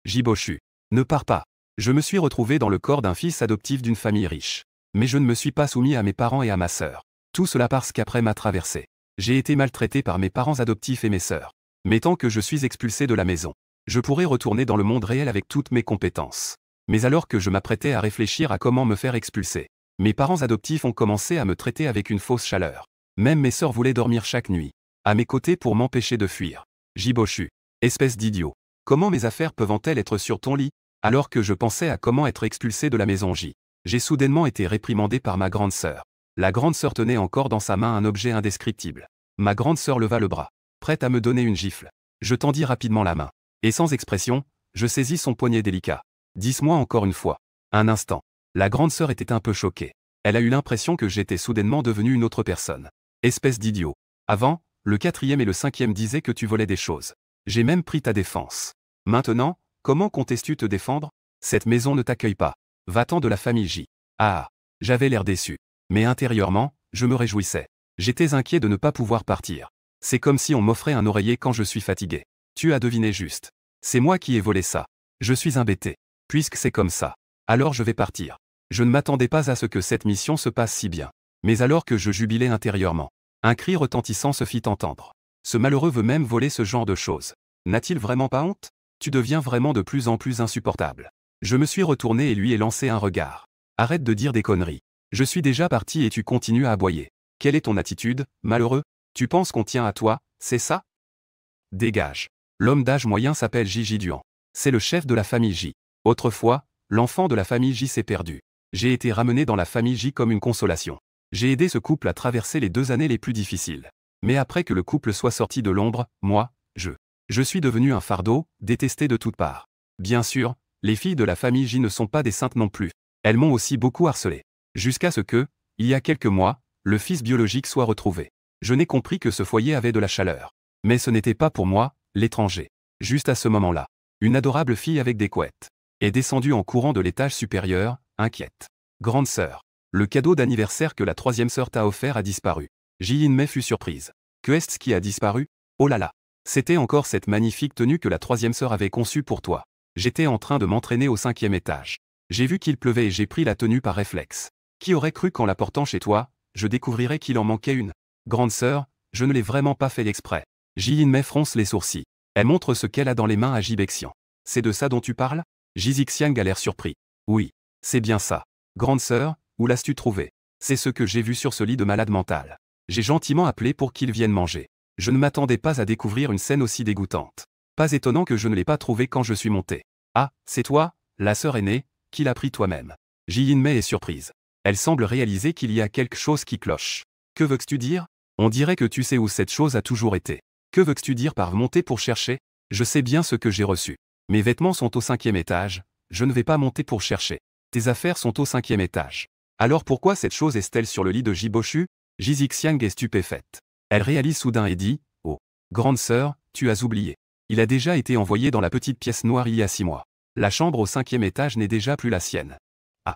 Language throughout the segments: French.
Jibochu. Ne pars pas. Je me suis retrouvé dans le corps d'un fils adoptif d'une famille riche. Mais je ne me suis pas soumis à mes parents et à ma sœur. Tout cela parce qu'après ma traversée, j'ai été maltraité par mes parents adoptifs et mes sœurs. Mais tant que je suis expulsé de la maison, je pourrais retourner dans le monde réel avec toutes mes compétences. Mais alors que je m'apprêtais à réfléchir à comment me faire expulser, mes parents adoptifs ont commencé à me traiter avec une fausse chaleur. Même mes sœurs voulaient dormir chaque nuit à mes côtés pour m'empêcher de fuir. Jibochu. Espèce d'idiot. Comment mes affaires peuvent-elles être sur ton lit, alors que je pensais à comment être expulsé de la maison J. J'ai soudainement été réprimandé par ma grande sœur. La grande sœur tenait encore dans sa main un objet indescriptible. Ma grande sœur leva le bras, prête à me donner une gifle. Je tendis rapidement la main. Et sans expression, je saisis son poignet délicat. Dis-moi encore une fois. Un instant. La grande sœur était un peu choquée. Elle a eu l'impression que j'étais soudainement devenu une autre personne. Espèce d'idiot. Avant, le 4e et le 5e disaient que tu volais des choses. J'ai même pris ta défense. Maintenant, comment comptes-tu te défendre? Cette maison ne t'accueille pas. Va-t'en de la famille J. Ah, j'avais l'air déçu. Mais intérieurement, je me réjouissais. J'étais inquiet de ne pas pouvoir partir. C'est comme si on m'offrait un oreiller quand je suis fatigué. Tu as deviné juste. C'est moi qui ai volé ça. Je suis embêté. Puisque c'est comme ça, alors je vais partir. Je ne m'attendais pas à ce que cette mission se passe si bien. Mais alors que je jubilais intérieurement, un cri retentissant se fit entendre. Ce malheureux veut même voler ce genre de choses. N'a-t-il vraiment pas honte? Tu deviens vraiment de plus en plus insupportable. Je me suis retourné et lui ai lancé un regard. Arrête de dire des conneries. Je suis déjà parti et tu continues à aboyer. Quelle est ton attitude, malheureux? Tu penses qu'on tient à toi, c'est ça? Dégage. L'homme d'âge moyen s'appelle Gigi Duan. C'est le chef de la famille J. Autrefois, l'enfant de la famille J s'est perdu. J'ai été ramené dans la famille J comme une consolation. J'ai aidé ce couple à traverser les 2 années les plus difficiles. Mais après que le couple soit sorti de l'ombre, moi, je suis devenu un fardeau, détesté de toutes parts. Bien sûr, les filles de la famille J ne sont pas des saintes non plus. Elles m'ont aussi beaucoup harcelé. Jusqu'à ce que, il y a quelques mois, le fils biologique soit retrouvé. Je n'ai compris que ce foyer avait de la chaleur. Mais ce n'était pas pour moi, l'étranger. Juste à ce moment-là, une adorable fille avec des couettes est descendue en courant de l'étage supérieur, inquiète. Grande sœur, le cadeau d'anniversaire que la 3e sœur t'a offert a disparu. Ji-in-mei fut surprise. Que est-ce qui a disparu? Oh là là. C'était encore cette magnifique tenue que la 3e sœur avait conçue pour toi. J'étais en train de m'entraîner au 5e étage. J'ai vu qu'il pleuvait et j'ai pris la tenue par réflexe. Qui aurait cru qu'en la portant chez toi, je découvrirais qu'il en manquait une? Grande sœur, je ne l'ai vraiment pas fait exprès. Ji-in-mei fronce les sourcils. Elle montre ce qu'elle a dans les mains à Jibexian. C'est de ça dont tu parles? Jizixiang a l'air surpris. Oui, c'est bien ça. Grande sœur, où l'as-tu trouvé? C'est ce que j'ai vu sur ce lit de malade mental. J'ai gentiment appelé pour qu'il vienne manger. Je ne m'attendais pas à découvrir une scène aussi dégoûtante. Pas étonnant que je ne l'ai pas trouvé quand je suis monté. Ah, c'est toi, la sœur aînée, qui l'as pris toi-même. Ji-in-mei est surprise. Elle semble réaliser qu'il y a quelque chose qui cloche. Que veux-tu dire? On dirait que tu sais où cette chose a toujours été. Que veux-tu dire par monter pour chercher? Je sais bien ce que j'ai reçu. Mes vêtements sont au 5e étage, je ne vais pas monter pour chercher. Tes affaires sont au 5e étage. Alors pourquoi cette chose est-elle sur le lit de Jibochu? Jizixiang est stupéfaite. Elle réalise soudain et dit, oh, grande sœur, tu as oublié. Il a déjà été envoyé dans la petite pièce noire il y a 6 mois. La chambre au 5e étage n'est déjà plus la sienne. Ah.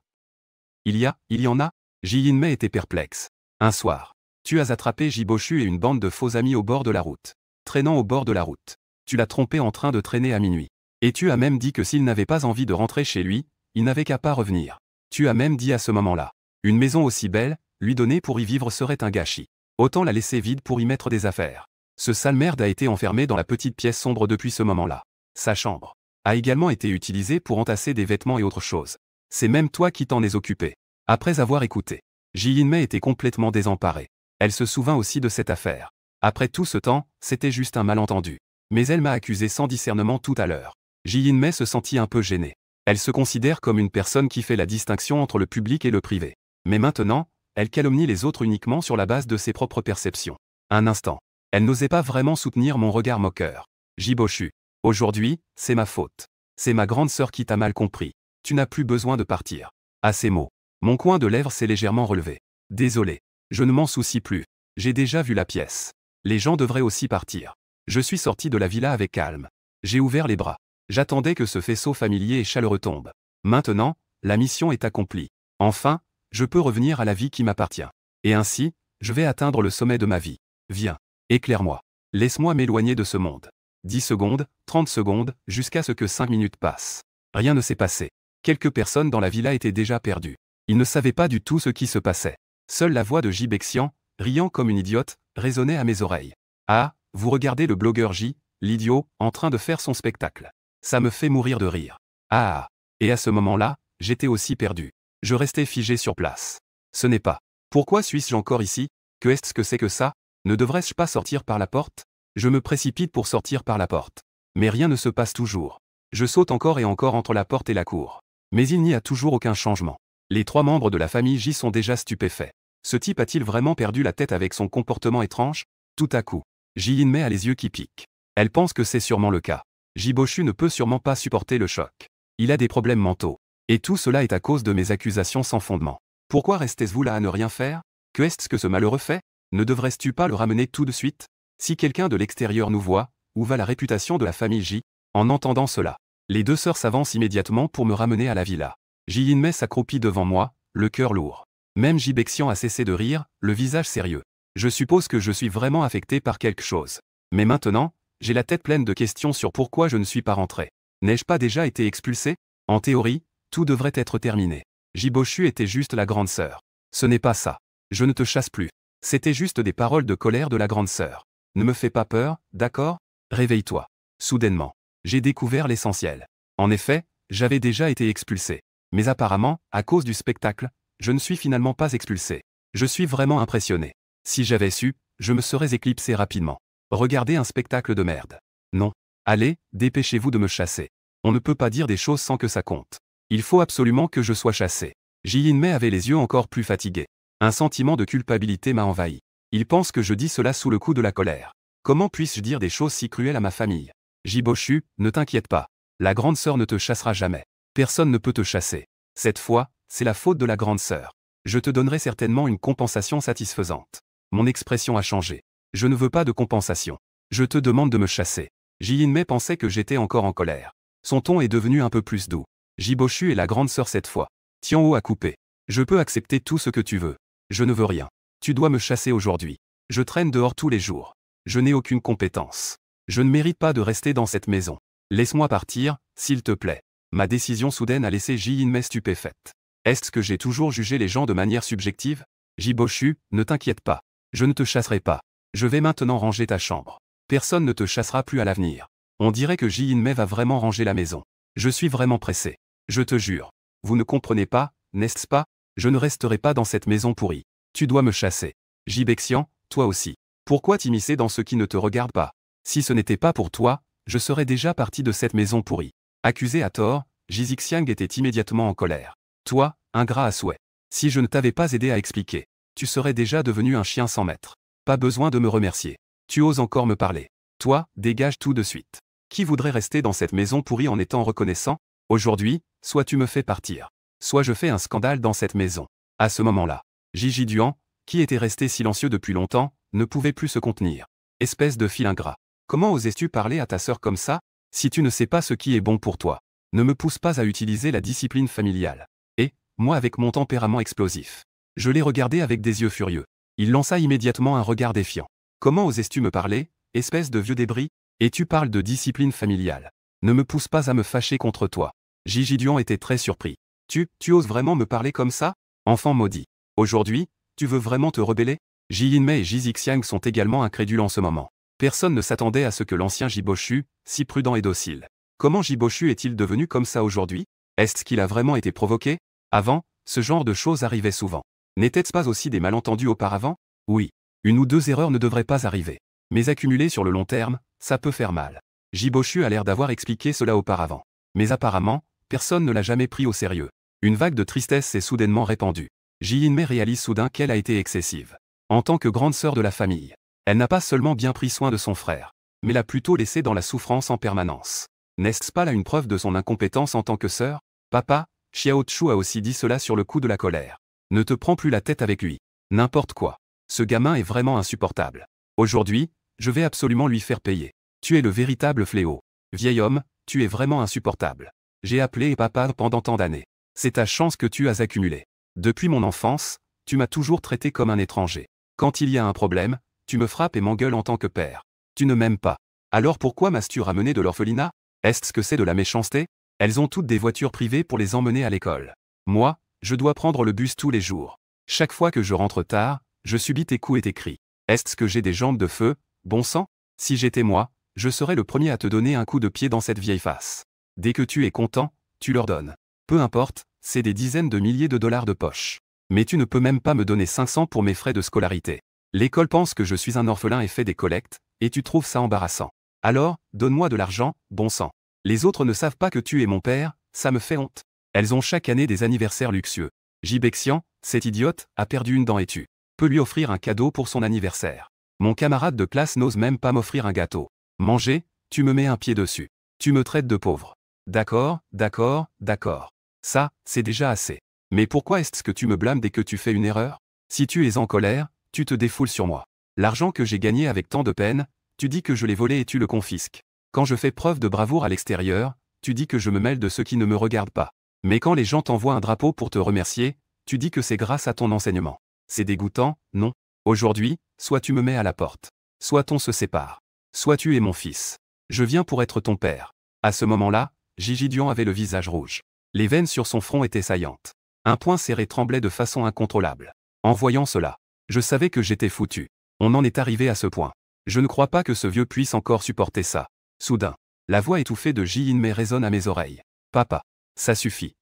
Il y en a? Ji-in-mei était perplexe. Un soir, tu as attrapé Jibochu et une bande de faux amis au bord de la route. Traînant au bord de la route. Tu l'as trompé en train de traîner à minuit. Et tu as même dit que s'il n'avait pas envie de rentrer chez lui, il n'avait qu'à pas revenir. Tu as même dit à ce moment-là. Une maison aussi belle, lui donner pour y vivre serait un gâchis. Autant la laisser vide pour y mettre des affaires. Ce sale merde a été enfermé dans la petite pièce sombre depuis ce moment-là. Sa chambre a également été utilisée pour entasser des vêtements et autres choses. C'est même toi qui t'en es occupé. Après avoir écouté, Ji-in-mei était complètement désemparée. Elle se souvint aussi de cette affaire. Après tout ce temps, c'était juste un malentendu. Mais elle m'a accusé sans discernement tout à l'heure. Ji-in-mei se sentit un peu gênée. Elle se considère comme une personne qui fait la distinction entre le public et le privé. Mais maintenant, elle calomnie les autres uniquement sur la base de ses propres perceptions. Un instant. Elle n'osait pas vraiment soutenir mon regard moqueur. Jibochu. Aujourd'hui, c'est ma faute. C'est ma grande sœur qui t'a mal compris. Tu n'as plus besoin de partir. À ces mots, mon coin de lèvres s'est légèrement relevé. Désolé. Je ne m'en soucie plus. J'ai déjà vu la pièce. Les gens devraient aussi partir. Je suis sorti de la villa avec calme. J'ai ouvert les bras. J'attendais que ce faisceau familier et chaleureux tombe. Maintenant, la mission est accomplie. Enfin, je peux revenir à la vie qui m'appartient. Et ainsi, je vais atteindre le sommet de ma vie. Viens, éclaire-moi. Laisse-moi m'éloigner de ce monde. 10 secondes, 30 secondes, jusqu'à ce que 5 minutes passent. Rien ne s'est passé. Quelques personnes dans la villa étaient déjà perdues. Ils ne savaient pas du tout ce qui se passait. Seule la voix de J. Bexian, riant comme une idiote, résonnait à mes oreilles. Ah, vous regardez le blogueur J, l'idiot, en train de faire son spectacle. Ça me fait mourir de rire. Ah. Et à ce moment-là, j'étais aussi perdu. Je restais figé sur place. Ce n'est pas. Pourquoi suis-je encore ici? Que est-ce que c'est que ça? Ne devrais-je pas sortir par la porte? Je me précipite pour sortir par la porte. Mais rien ne se passe toujours. Je saute encore et encore entre la porte et la cour. Mais il n'y a toujours aucun changement. Les 3 membres de la famille J sont déjà stupéfaits. Ce type a-t-il vraiment perdu la tête avec son comportement étrange? Tout à coup, Ji-in-mei a les yeux qui piquent. Elle pense que c'est sûrement le cas. Ji-Bo-Shu ne peut sûrement pas supporter le choc. Il a des problèmes mentaux. Et tout cela est à cause de mes accusations sans fondement. Pourquoi restez-vous là à ne rien faire? Que est-ce que ce malheureux fait? Ne devrais-tu pas le ramener tout de suite? Si quelqu'un de l'extérieur nous voit, où va la réputation de la famille J? En entendant cela, les 2 sœurs s'avancent immédiatement pour me ramener à la villa. Ji-in-mei s'accroupit devant moi, le cœur lourd. Même J. Bexian a cessé de rire, le visage sérieux. Je suppose que je suis vraiment affecté par quelque chose. Mais maintenant, j'ai la tête pleine de questions sur pourquoi je ne suis pas rentré. N'ai-je pas déjà été expulsé? En théorie, tout devrait être terminé. Ji-Bo-Shu était juste la grande sœur. Ce n'est pas ça. Je ne te chasse plus. C'était juste des paroles de colère de la grande sœur. Ne me fais pas peur, d'accord? Réveille-toi. Soudainement, j'ai découvert l'essentiel. En effet, j'avais déjà été expulsé. Mais apparemment, à cause du spectacle, je ne suis finalement pas expulsé. Je suis vraiment impressionné. Si j'avais su, je me serais éclipsé rapidement. Regardez un spectacle de merde. Non. Allez, dépêchez-vous de me chasser. On ne peut pas dire des choses sans que ça compte. Il faut absolument que je sois chassé. Ji-in-mei avait les yeux encore plus fatigués. Un sentiment de culpabilité m'a envahi. Il pense que je dis cela sous le coup de la colère. Comment puisse-je dire des choses si cruelles à ma famille? Ji-Bo-Shu, ne t'inquiète pas. La grande sœur ne te chassera jamais. Personne ne peut te chasser. Cette fois, c'est la faute de la grande sœur. Je te donnerai certainement une compensation satisfaisante. Mon expression a changé. Je ne veux pas de compensation. Je te demande de me chasser. Ji-in-mei pensait que j'étais encore en colère. Son ton est devenu un peu plus doux. Ji-Bo-Shu est la grande sœur cette fois. Tian-Ho a coupé. Je peux accepter tout ce que tu veux. Je ne veux rien. Tu dois me chasser aujourd'hui. Je traîne dehors tous les jours. Je n'ai aucune compétence. Je ne mérite pas de rester dans cette maison. Laisse-moi partir, s'il te plaît. Ma décision soudaine a laissé Ji-in-mei stupéfaite. Est-ce que j'ai toujours jugé les gens de manière subjective? Ji-Bo-Shu, ne t'inquiète pas. Je ne te chasserai pas. Je vais maintenant ranger ta chambre. Personne ne te chassera plus à l'avenir. On dirait que Ji-in-mei va vraiment ranger la maison. Je suis vraiment pressé. Je te jure. Vous ne comprenez pas, n'est-ce pas? Je ne resterai pas dans cette maison pourrie. Tu dois me chasser. J. Bexian, toi aussi. Pourquoi t'immiscer dans ce qui ne te regarde pas? Si ce n'était pas pour toi, je serais déjà parti de cette maison pourrie. Accusé à tort, Ji Zixiang était immédiatement en colère. Toi, ingrat à souhait. Si je ne t'avais pas aidé à expliquer, tu serais déjà devenu un chien sans maître. Pas besoin de me remercier. Tu oses encore me parler. Toi, dégage tout de suite. Qui voudrait rester dans cette maison pourrie en étant reconnaissant? Aujourd'hui, soit tu me fais partir, soit je fais un scandale dans cette maison. À ce moment-là, Ji Duan, qui était resté silencieux depuis longtemps, ne pouvait plus se contenir. Espèce de fil ingrat. Comment osais-tu parler à ta sœur comme ça? Si tu ne sais pas ce qui est bon pour toi, ne me pousse pas à utiliser la discipline familiale. Et, moi avec mon tempérament explosif. Je l'ai regardé avec des yeux furieux. Il lança immédiatement un regard défiant. Comment osais-tu me parler, espèce de vieux débris? Et tu parles de discipline familiale. Ne me pousse pas à me fâcher contre toi. Ji Duan était très surpris. Tu oses vraiment me parler comme ça? Enfant maudit. Aujourd'hui, tu veux vraiment te rebeller? Ji-in-mei et Ji Zixiang sont également incrédules en ce moment. Personne ne s'attendait à ce que l'ancien Ji-Bo-Shu, si prudent et docile. Comment Ji-Bo-Shu est-il devenu comme ça aujourd'hui? Est-ce qu'il a vraiment été provoqué? Avant, ce genre de choses arrivait souvent. N'était-ce pas aussi des malentendus auparavant? Oui. 1 ou 2 erreurs ne devraient pas arriver. Mais accumuler sur le long terme, ça peut faire mal. Ji-Bo-Shu a l'air d'avoir expliqué cela auparavant. Mais apparemment, personne ne l'a jamais pris au sérieux. Une vague de tristesse s'est soudainement répandue. Ji-in-mei réalise soudain qu'elle a été excessive. En tant que grande sœur de la famille, elle n'a pas seulement bien pris soin de son frère, mais l'a plutôt laissé dans la souffrance en permanence. N'est-ce pas là une preuve de son incompétence en tant que sœur? Papa, Xiao Chu a aussi dit cela sur le coup de la colère. Ne te prends plus la tête avec lui. N'importe quoi. Ce gamin est vraiment insupportable. Aujourd'hui, je vais absolument lui faire payer. Tu es le véritable fléau. Vieil homme, tu es vraiment insupportable. J'ai appelé papa pendant tant d'années. C'est ta chance que tu as accumulée. Depuis mon enfance, tu m'as toujours traité comme un étranger. Quand il y a un problème, tu me frappes et m'engueules en tant que père. Tu ne m'aimes pas. Alors pourquoi m'as-tu ramené de l'orphelinat? Est-ce que c'est de la méchanceté? Elles ont toutes des voitures privées pour les emmener à l'école. Moi, je dois prendre le bus tous les jours. Chaque fois que je rentre tard, je subis tes coups et tes cris. Est-ce que j'ai des jambes de feu, bon sang? Si j'étais moi, je serais le premier à te donner un coup de pied dans cette vieille face. Dès que tu es content, tu leur donnes. Peu importe, c'est des dizaines de milliers de dollars de poche. Mais tu ne peux même pas me donner 500 pour mes frais de scolarité. L'école pense que je suis un orphelin et fait des collectes, et tu trouves ça embarrassant. Alors, donne-moi de l'argent, bon sang. Les autres ne savent pas que tu es mon père, ça me fait honte. Elles ont chaque année des anniversaires luxueux. Jibexian, cette idiote, a perdu une dent et tu peux lui offrir un cadeau pour son anniversaire. Mon camarade de classe n'ose même pas m'offrir un gâteau. Manger, tu me mets un pied dessus. Tu me traites de pauvre. D'accord, d'accord, d'accord. Ça, c'est déjà assez. Mais pourquoi est-ce que tu me blâmes dès que tu fais une erreur? Si tu es en colère, tu te défoules sur moi. L'argent que j'ai gagné avec tant de peine, tu dis que je l'ai volé et tu le confisques. Quand je fais preuve de bravoure à l'extérieur, tu dis que je me mêle de ce qui ne me regarde pas. Mais quand les gens t'envoient un drapeau pour te remercier, tu dis que c'est grâce à ton enseignement. C'est dégoûtant, non? Aujourd'hui, soit tu me mets à la porte. Soit on se sépare. Soit tu es mon fils. Je viens pour être ton père. À ce moment-là, Gigi Duan avait le visage rouge. Les veines sur son front étaient saillantes. Un poing serré tremblait de façon incontrôlable. En voyant cela, je savais que j'étais foutu. On en est arrivé à ce point. Je ne crois pas que ce vieux puisse encore supporter ça. Soudain, la voix étouffée de Ji In-mei résonne à mes oreilles. Papa, ça suffit.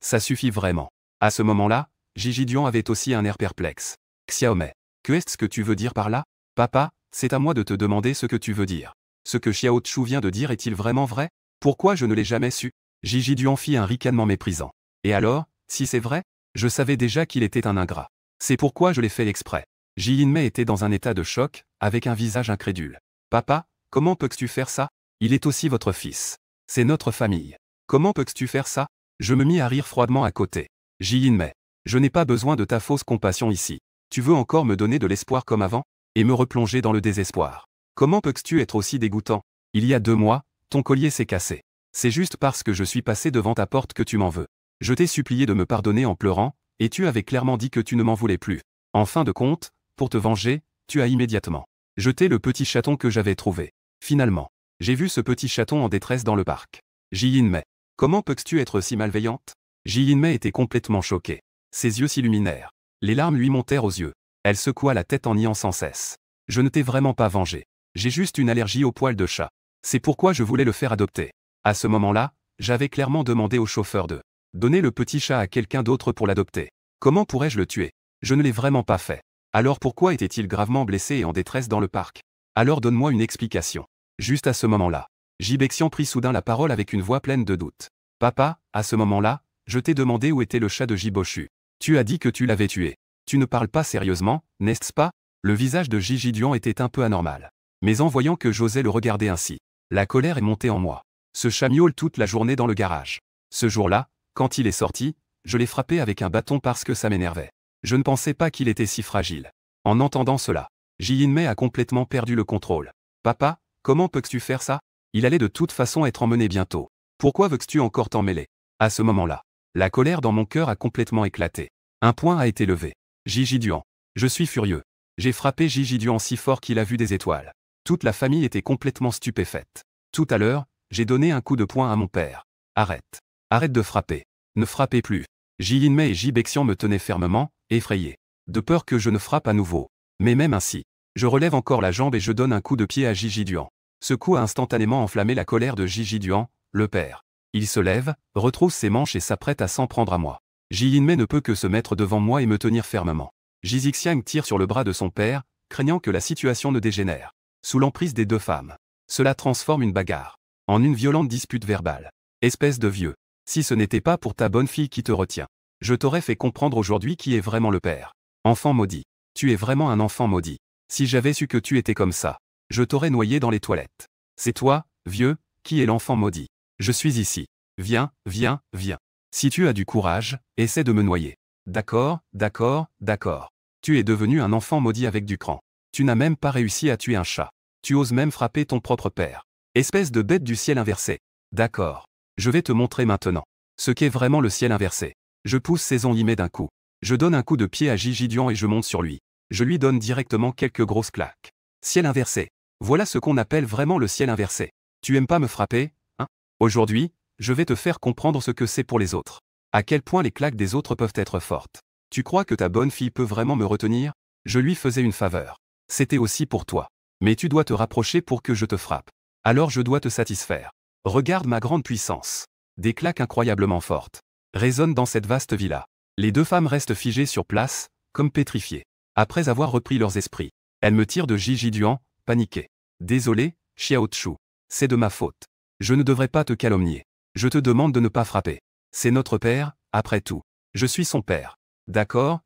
Ça suffit vraiment. À ce moment-là, Gigi Duan avait aussi un air perplexe. Xiaomei, que est-ce que tu veux dire par là? Papa, c'est à moi de te demander ce que tu veux dire. Ce que Xiao Chu vient de dire est-il vraiment vrai? Pourquoi je ne l'ai jamais su? Gigi Duan fit un ricanement méprisant. Et alors, si c'est vrai? Je savais déjà qu'il était un ingrat. C'est pourquoi je l'ai fait exprès. Ji In-mei était dans un état de choc, avec un visage incrédule. Papa, comment peux-tu faire ça? Il est aussi votre fils. C'est notre famille. Comment peux-tu faire ça? Je me mis à rire froidement à côté. Ji In-mei, je n'ai pas besoin de ta fausse compassion ici. Tu veux encore me donner de l'espoir comme avant? Et me replonger dans le désespoir. Comment peux-tu être aussi dégoûtant? Il y a 2 mois, ton collier s'est cassé. C'est juste parce que je suis passé devant ta porte que tu m'en veux. Je t'ai supplié de me pardonner en pleurant, et tu avais clairement dit que tu ne m'en voulais plus. En fin de compte, pour te venger, tu as immédiatement jeté le petit chaton que j'avais trouvé. Finalement, j'ai vu ce petit chaton en détresse dans le parc. Ji In-mei, comment peux-tu être si malveillante? Ji In-mei était complètement choquée. Ses yeux s'illuminèrent. Les larmes lui montèrent aux yeux. Elle secoua la tête en niant sans cesse. Je ne t'ai vraiment pas vengé. J'ai juste une allergie aux poils de chat. C'est pourquoi je voulais le faire adopter. À ce moment-là, j'avais clairement demandé au chauffeur de donner le petit chat à quelqu'un d'autre pour l'adopter. Comment pourrais-je le tuer? Je ne l'ai vraiment pas fait. Alors pourquoi était-il gravement blessé et en détresse dans le parc? Alors donne-moi une explication. Juste à ce moment-là, Jibexian prit soudain la parole avec une voix pleine de doute. Papa, à ce moment-là, je t'ai demandé où était le chat de Jiboshu. Tu as dit que tu l'avais tué. Tu ne parles pas sérieusement, n'est-ce pas? Le visage de Gigi Duan était un peu anormal. Mais en voyant que j'osais le regarder ainsi, la colère est montée en moi. Ce chat miaule toute la journée dans le garage. Ce jour-là, quand il est sorti, je l'ai frappé avec un bâton parce que ça m'énervait. Je ne pensais pas qu'il était si fragile. En entendant cela, Ji In-mei a complètement perdu le contrôle. Papa, comment peux-tu faire ça? Il allait de toute façon être emmené bientôt. Pourquoi veux-tu encore t'en mêler? À ce moment-là, la colère dans mon cœur a complètement éclaté. Un poing a été levé. Gigi Duan. Je suis furieux. J'ai frappé Gigi Duan si fort qu'il a vu des étoiles. Toute la famille était complètement stupéfaite. Tout à l'heure, j'ai donné un coup de poing à mon père. Arrête. Arrête de frapper. Ne frappez plus. Ji In-mei et Jibexian me tenaient fermement, effrayés. De peur que je ne frappe à nouveau. Mais même ainsi, je relève encore la jambe et je donne un coup de pied à Gigi Duan. Ce coup a instantanément enflammé la colère de Gigi Duan, le père. Il se lève, retrousse ses manches et s'apprête à s'en prendre à moi. Ji In-mei ne peut que se mettre devant moi et me tenir fermement. Jixiang tire sur le bras de son père, craignant que la situation ne dégénère. Sous l'emprise des 2 femmes, cela transforme une bagarre en une violente dispute verbale. Espèce de vieux. Si ce n'était pas pour ta bonne fille qui te retient, je t'aurais fait comprendre aujourd'hui qui est vraiment le père. Enfant maudit. Tu es vraiment un enfant maudit. Si j'avais su que tu étais comme ça, je t'aurais noyé dans les toilettes. C'est toi, vieux, qui est l'enfant maudit. Je suis ici. Viens, viens, viens. Si tu as du courage, essaie de me noyer. D'accord, d'accord, d'accord. Tu es devenu un enfant maudit avec du cran. Tu n'as même pas réussi à tuer un chat. Tu oses même frapper ton propre père. Espèce de bête du ciel inversé. D'accord. Je vais te montrer maintenant ce qu'est vraiment le ciel inversé. Je pousse Saison Yimei d'un coup. Je donne un coup de pied à Gigi Duan et je monte sur lui. Je lui donne directement quelques grosses claques. Ciel inversé. Voilà ce qu'on appelle vraiment le ciel inversé. Tu aimes pas me frapper, hein? Aujourd'hui, je vais te faire comprendre ce que c'est pour les autres. À quel point les claques des autres peuvent être fortes. Tu crois que ta bonne fille peut vraiment me retenir? Je lui faisais une faveur. C'était aussi pour toi. Mais tu dois te rapprocher pour que je te frappe. Alors je dois te satisfaire. Regarde ma grande puissance. Des claques incroyablement fortes résonnent dans cette vaste villa. Les deux femmes restent figées sur place, comme pétrifiées. Après avoir repris leurs esprits, elles me tirent de Gigi Duan, paniquée. Désolé, Xiao Chu. C'est de ma faute. Je ne devrais pas te calomnier. Je te demande de ne pas frapper. C'est notre père, après tout. Je suis son père. D'accord,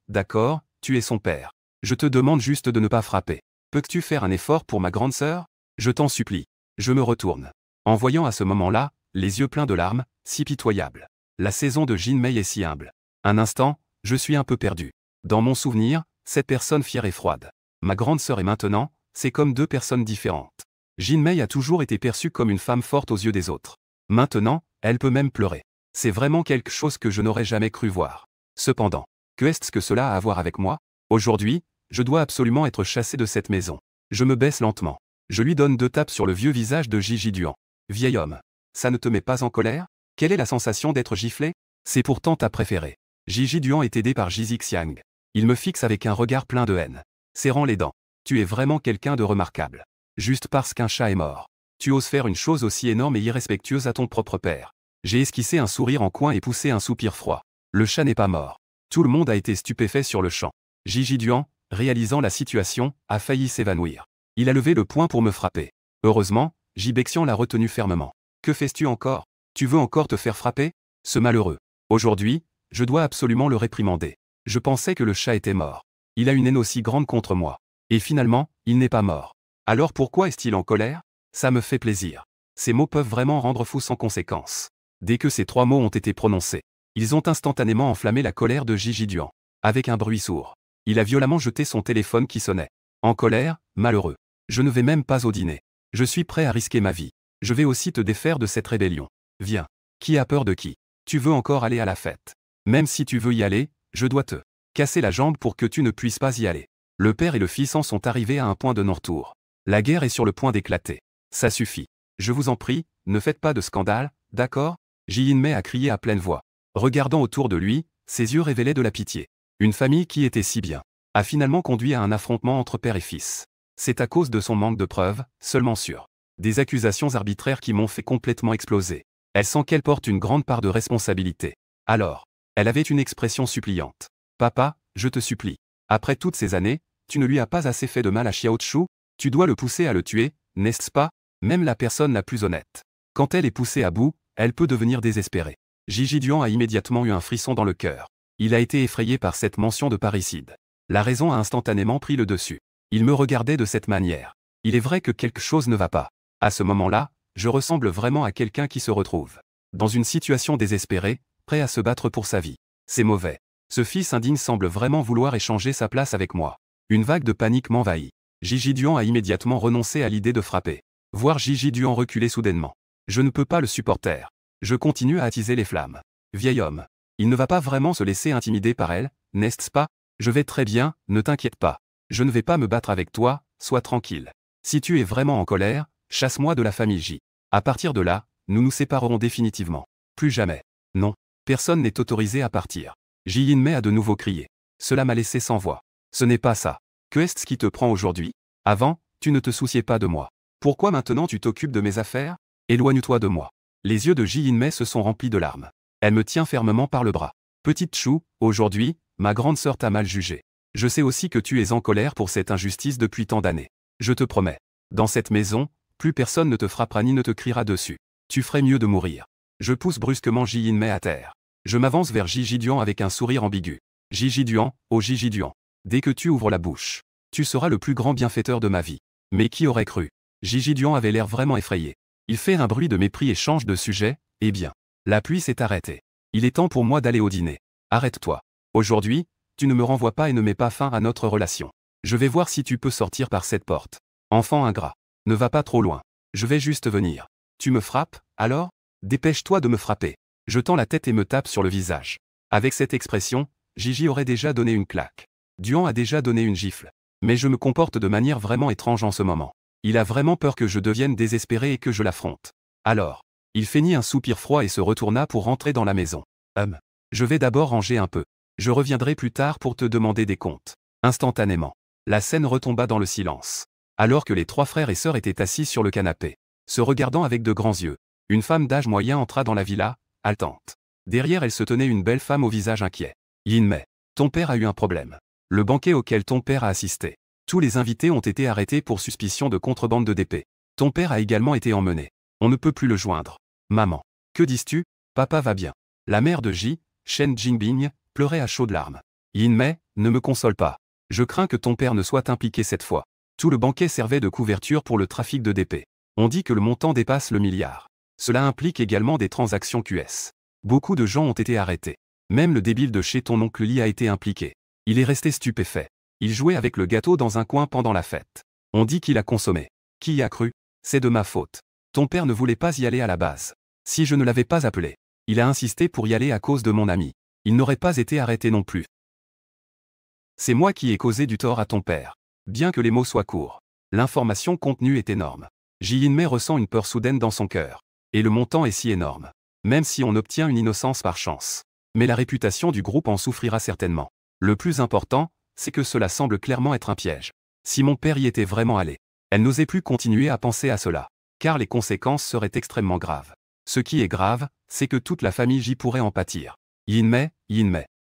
tu es son père. Je te demande juste de ne pas frapper. Peux-tu faire un effort pour ma grande sœur? Je t'en supplie. Je me retourne. En voyant à ce moment-là, les yeux pleins de larmes, si pitoyables. La saison de Jinmei est si humble. Un instant, je suis un peu perdu. Dans mon souvenir, cette personne fière et froide. Ma grande sœur est maintenant, c'est comme deux personnes différentes. Jinmei a toujours été perçue comme une femme forte aux yeux des autres. Maintenant, elle peut même pleurer. C'est vraiment quelque chose que je n'aurais jamais cru voir. Cependant, que est-ce que cela a à voir avec moi? Aujourd'hui, je dois absolument être chassé de cette maison. Je me baisse lentement. Je lui donne 2 tapes sur le vieux visage de Gigi Duan. Vieil homme. Ça ne te met pas en colère? Quelle est la sensation d'être giflé? C'est pourtant ta préférée. Gigi Duan est aidé par Jizi Xiang. Il me fixe avec un regard plein de haine. Serrant les dents. Tu es vraiment quelqu'un de remarquable. Juste parce qu'un chat est mort. Tu oses faire une chose aussi énorme et irrespectueuse à ton propre père. J'ai esquissé un sourire en coin et poussé un soupir froid. Le chat n'est pas mort. Tout le monde a été stupéfait sur le champ. Gigi Duan, réalisant la situation, a failli s'évanouir. Il a levé le poing pour me frapper. Heureusement, Jibexian l'a retenu fermement. Que fais-tu encore? Tu veux encore te faire frapper? Ce malheureux. Aujourd'hui, je dois absolument le réprimander. Je pensais que le chat était mort. Il a une haine aussi grande contre moi. Et finalement, il n'est pas mort. Alors pourquoi est-il en colère? Ça me fait plaisir. Ces mots peuvent vraiment rendre fou sans conséquence. Dès que ces 3 mots ont été prononcés, ils ont instantanément enflammé la colère de Gigi Duan. Avec un bruit sourd, il a violemment jeté son téléphone qui sonnait. En colère, malheureux. Je ne vais même pas au dîner. Je suis prêt à risquer ma vie. Je vais aussi te défaire de cette rébellion. Viens. Qui a peur de qui? Tu veux encore aller à la fête? Même si tu veux y aller, je dois te casser la jambe pour que tu ne puisses pas y aller. Le père et le fils en sont arrivés à un point de non-retour. La guerre est sur le point d'éclater. Ça suffit. Je vous en prie, ne faites pas de scandale, d'accord? Ji Yinmei a crié à pleine voix. Regardant autour de lui, ses yeux révélaient de la pitié. Une famille qui était si bien a finalement conduit à un affrontement entre père et fils. C'est à cause de son manque de preuves, seulement sûr. Des accusations arbitraires qui m'ont fait complètement exploser. Elle sent qu'elle porte une grande part de responsabilité. Alors, elle avait une expression suppliante. Papa, je te supplie. Après toutes ces années, tu ne lui as pas assez fait de mal à Xiao Chu? Tu dois le pousser à le tuer, n'est-ce pas? Même la personne la plus honnête. Quand elle est poussée à bout, elle peut devenir désespérée. Gigi Duan a immédiatement eu un frisson dans le cœur. Il a été effrayé par cette mention de parricide. La raison a instantanément pris le dessus. Il me regardait de cette manière. Il est vrai que quelque chose ne va pas. À ce moment-là, je ressemble vraiment à quelqu'un qui se retrouve dans une situation désespérée, prêt à se battre pour sa vie. C'est mauvais. Ce fils indigne semble vraiment vouloir échanger sa place avec moi. Une vague de panique m'envahit. Gigi Duan a immédiatement renoncé à l'idée de frapper. Voir Gigi Duan reculer soudainement. Je ne peux pas le supporter. Je continue à attiser les flammes. Vieil homme. Il ne va pas vraiment se laisser intimider par elle, n'est-ce pas? Je vais très bien, ne t'inquiète pas. Je ne vais pas me battre avec toi, sois tranquille. Si tu es vraiment en colère, chasse-moi de la famille J. À partir de là, nous nous séparerons définitivement. Plus jamais. Non. Personne n'est autorisé à partir. Ji Yinmei a de nouveau crié. Cela m'a laissé sans voix. Ce n'est pas ça. Que est-ce qui te prend aujourd'hui? Avant, tu ne te souciais pas de moi. Pourquoi maintenant tu t'occupes de mes affaires? Éloigne-toi de moi. Les yeux de Ji Yinmei se sont remplis de larmes. Elle me tient fermement par le bras. Petite Chou, aujourd'hui, ma grande sœur t'a mal jugée. Je sais aussi que tu es en colère pour cette injustice depuis tant d'années. Je te promets. Dans cette maison, plus personne ne te frappera ni ne te criera dessus. Tu ferais mieux de mourir. Je pousse brusquement Ji Yinmei à terre. Je m'avance vers Gigi Duan avec un sourire ambigu. Gigi Duan, oh Gigi Duan. Dès que tu ouvres la bouche, tu seras le plus grand bienfaiteur de ma vie. Mais qui aurait cru? Gigi Duan avait l'air vraiment effrayé. Il fait un bruit de mépris et change de sujet. Eh bien, la pluie s'est arrêtée. Il est temps pour moi d'aller au dîner. Arrête-toi. Aujourd'hui, tu ne me renvoies pas et ne mets pas fin à notre relation. Je vais voir si tu peux sortir par cette porte. Enfant ingrat. Ne va pas trop loin. Je vais juste venir. Tu me frappes, alors? Dépêche-toi de me frapper. Je tends la tête et me tape sur le visage. Avec cette expression, Gigi aurait déjà donné une claque. Duan a déjà donné une gifle. Mais je me comporte de manière vraiment étrange en ce moment. Il a vraiment peur que je devienne désespéré et que je l'affronte. Alors, il feignit un soupir froid et se retourna pour rentrer dans la maison. Je vais d'abord ranger un peu. Je reviendrai plus tard pour te demander des comptes. Instantanément, la scène retomba dans le silence. Alors que les 3 frères et sœurs étaient assis sur le canapé, se regardant avec de grands yeux, une femme d'âge moyen entra dans la villa, haletante. Derrière elle se tenait une belle femme au visage inquiet. Yin-mei, ton père a eu un problème. Le banquet auquel ton père a assisté. Tous les invités ont été arrêtés pour suspicion de contrebande de d'épée. Ton père a également été emmené. On ne peut plus le joindre. Maman. Que dis-tu? Papa va bien. La mère de Ji, Shen Jingbing, pleurait à chaudes larmes. Yin-mei, ne me console pas. Je crains que ton père ne soit impliqué cette fois. Tout le banquet servait de couverture pour le trafic de d'épée. On dit que le montant dépasse le milliard. Cela implique également des transactions QS. Beaucoup de gens ont été arrêtés. Même le débile de chez ton oncle Li a été impliqué. Il est resté stupéfait. Il jouait avec le gâteau dans un coin pendant la fête. On dit qu'il a consommé. Qui y a cru? C'est de ma faute. Ton père ne voulait pas y aller à la base. Si je ne l'avais pas appelé, il a insisté pour y aller à cause de mon ami. Il n'aurait pas été arrêté non plus. C'est moi qui ai causé du tort à ton père. Bien que les mots soient courts, l'information contenue est énorme. Ji Yin-mei ressent une peur soudaine dans son cœur. Et le montant est si énorme. Même si on obtient une innocence par chance. Mais la réputation du groupe en souffrira certainement. Le plus important, c'est que cela semble clairement être un piège. Si mon père y était vraiment allé, elle n'osait plus continuer à penser à cela. Car les conséquences seraient extrêmement graves. Ce qui est grave, c'est que toute la famille J pourrait en pâtir. Yin-mei,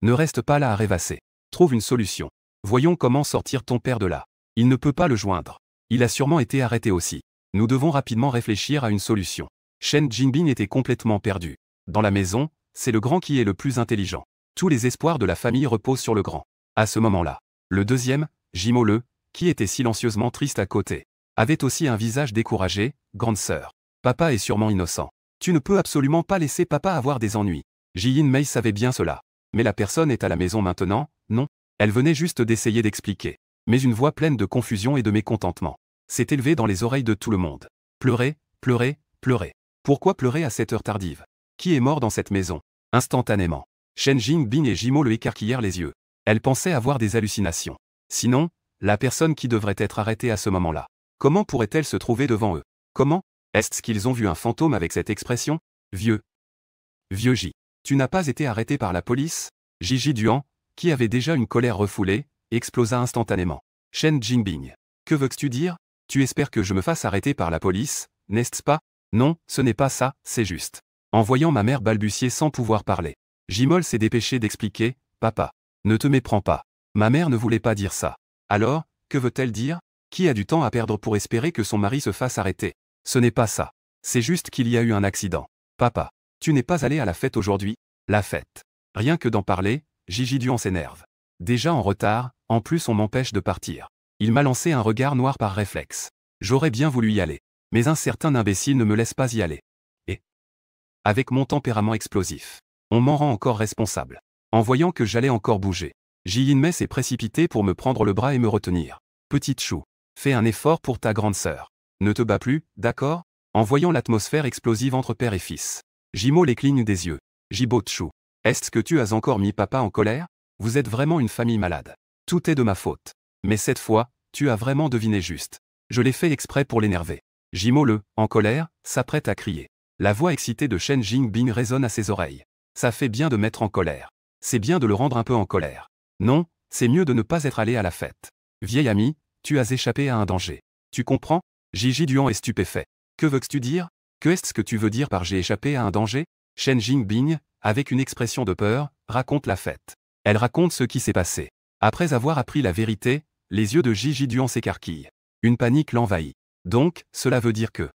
ne reste pas là à rêvasser. Trouve une solution. Voyons comment sortir ton père de là. Il ne peut pas le joindre. Il a sûrement été arrêté aussi. Nous devons rapidement réfléchir à une solution. Shen Jingbing était complètement perdu. Dans la maison, c'est le grand qui est le plus intelligent. Tous les espoirs de la famille reposent sur le grand. À ce moment-là, le deuxième, Jimo le, qui était silencieusement triste à côté, avait aussi un visage découragé. Grande sœur. Papa est sûrement innocent. Tu ne peux absolument pas laisser papa avoir des ennuis. Ji Yin-mei savait bien cela. Mais la personne est à la maison maintenant, non? Elle venait juste d'essayer d'expliquer. Mais une voix pleine de confusion et de mécontentement s'est élevée dans les oreilles de tout le monde. Pleurer, pleurer, pleurer. Pourquoi pleurer à cette heure tardive? Qui est mort dans cette maison? Instantanément, Shen Jingbing et Jimo le écarquillèrent les yeux. Elle pensait avoir des hallucinations. Sinon, la personne qui devrait être arrêtée à ce moment-là, comment pourrait-elle se trouver devant eux? Comment? Est-ce qu'ils ont vu un fantôme avec cette expression? Vieux J. Tu n'as pas été arrêté par la police? Ji Duan, qui avait déjà une colère refoulée, explosa instantanément. Shen Jingbing. Que veux-tu dire? Tu espères que je me fasse arrêter par la police, n'est-ce pas? Non, ce n'est pas ça, c'est juste. En voyant ma mère balbutier sans pouvoir parler, Jimol s'est dépêché d'expliquer. Papa, ne te méprends pas. Ma mère ne voulait pas dire ça. Alors, que veut-elle dire? Qui a du temps à perdre pour espérer que son mari se fasse arrêter? Ce n'est pas ça. C'est juste qu'il y a eu un accident. Papa, tu n'es pas allé à la fête aujourd'hui? La fête. Rien que d'en parler, Ji Duan s'énerve. Déjà en retard, en plus on m'empêche de partir. Il m'a lancé un regard noir par réflexe. J'aurais bien voulu y aller. Mais un certain imbécile ne me laisse pas y aller. Et, avec mon tempérament explosif, on m'en rend encore responsable. En voyant que j'allais encore bouger, Ji Yin-mei s'est précipité pour me prendre le bras et me retenir. Petite chou, fais un effort pour ta grande sœur. Ne te bats plus, d'accord? En voyant l'atmosphère explosive entre père et fils, Jimo les cligne des yeux. Jibo Chou, est-ce que tu as encore mis papa en colère? Vous êtes vraiment une famille malade. Tout est de ma faute. Mais cette fois, tu as vraiment deviné juste. Je l'ai fait exprès pour l'énerver. Jimo le, en colère, s'apprête à crier. La voix excitée de Shen Jingbing résonne à ses oreilles. Ça fait bien de mettre en colère. C'est bien de le rendre un peu en colère. Non, c'est mieux de ne pas être allé à la fête. Vieil ami, tu as échappé à un danger. Tu comprends? Ji Duan est stupéfait. Que veux-tu dire? Que est-ce que tu veux dire par j'ai échappé à un danger? Shen Jingbing, avec une expression de peur, raconte la fête. Elle raconte ce qui s'est passé. Après avoir appris la vérité, les yeux de Ji Duan s'écarquillent. Une panique l'envahit. Donc, cela veut dire que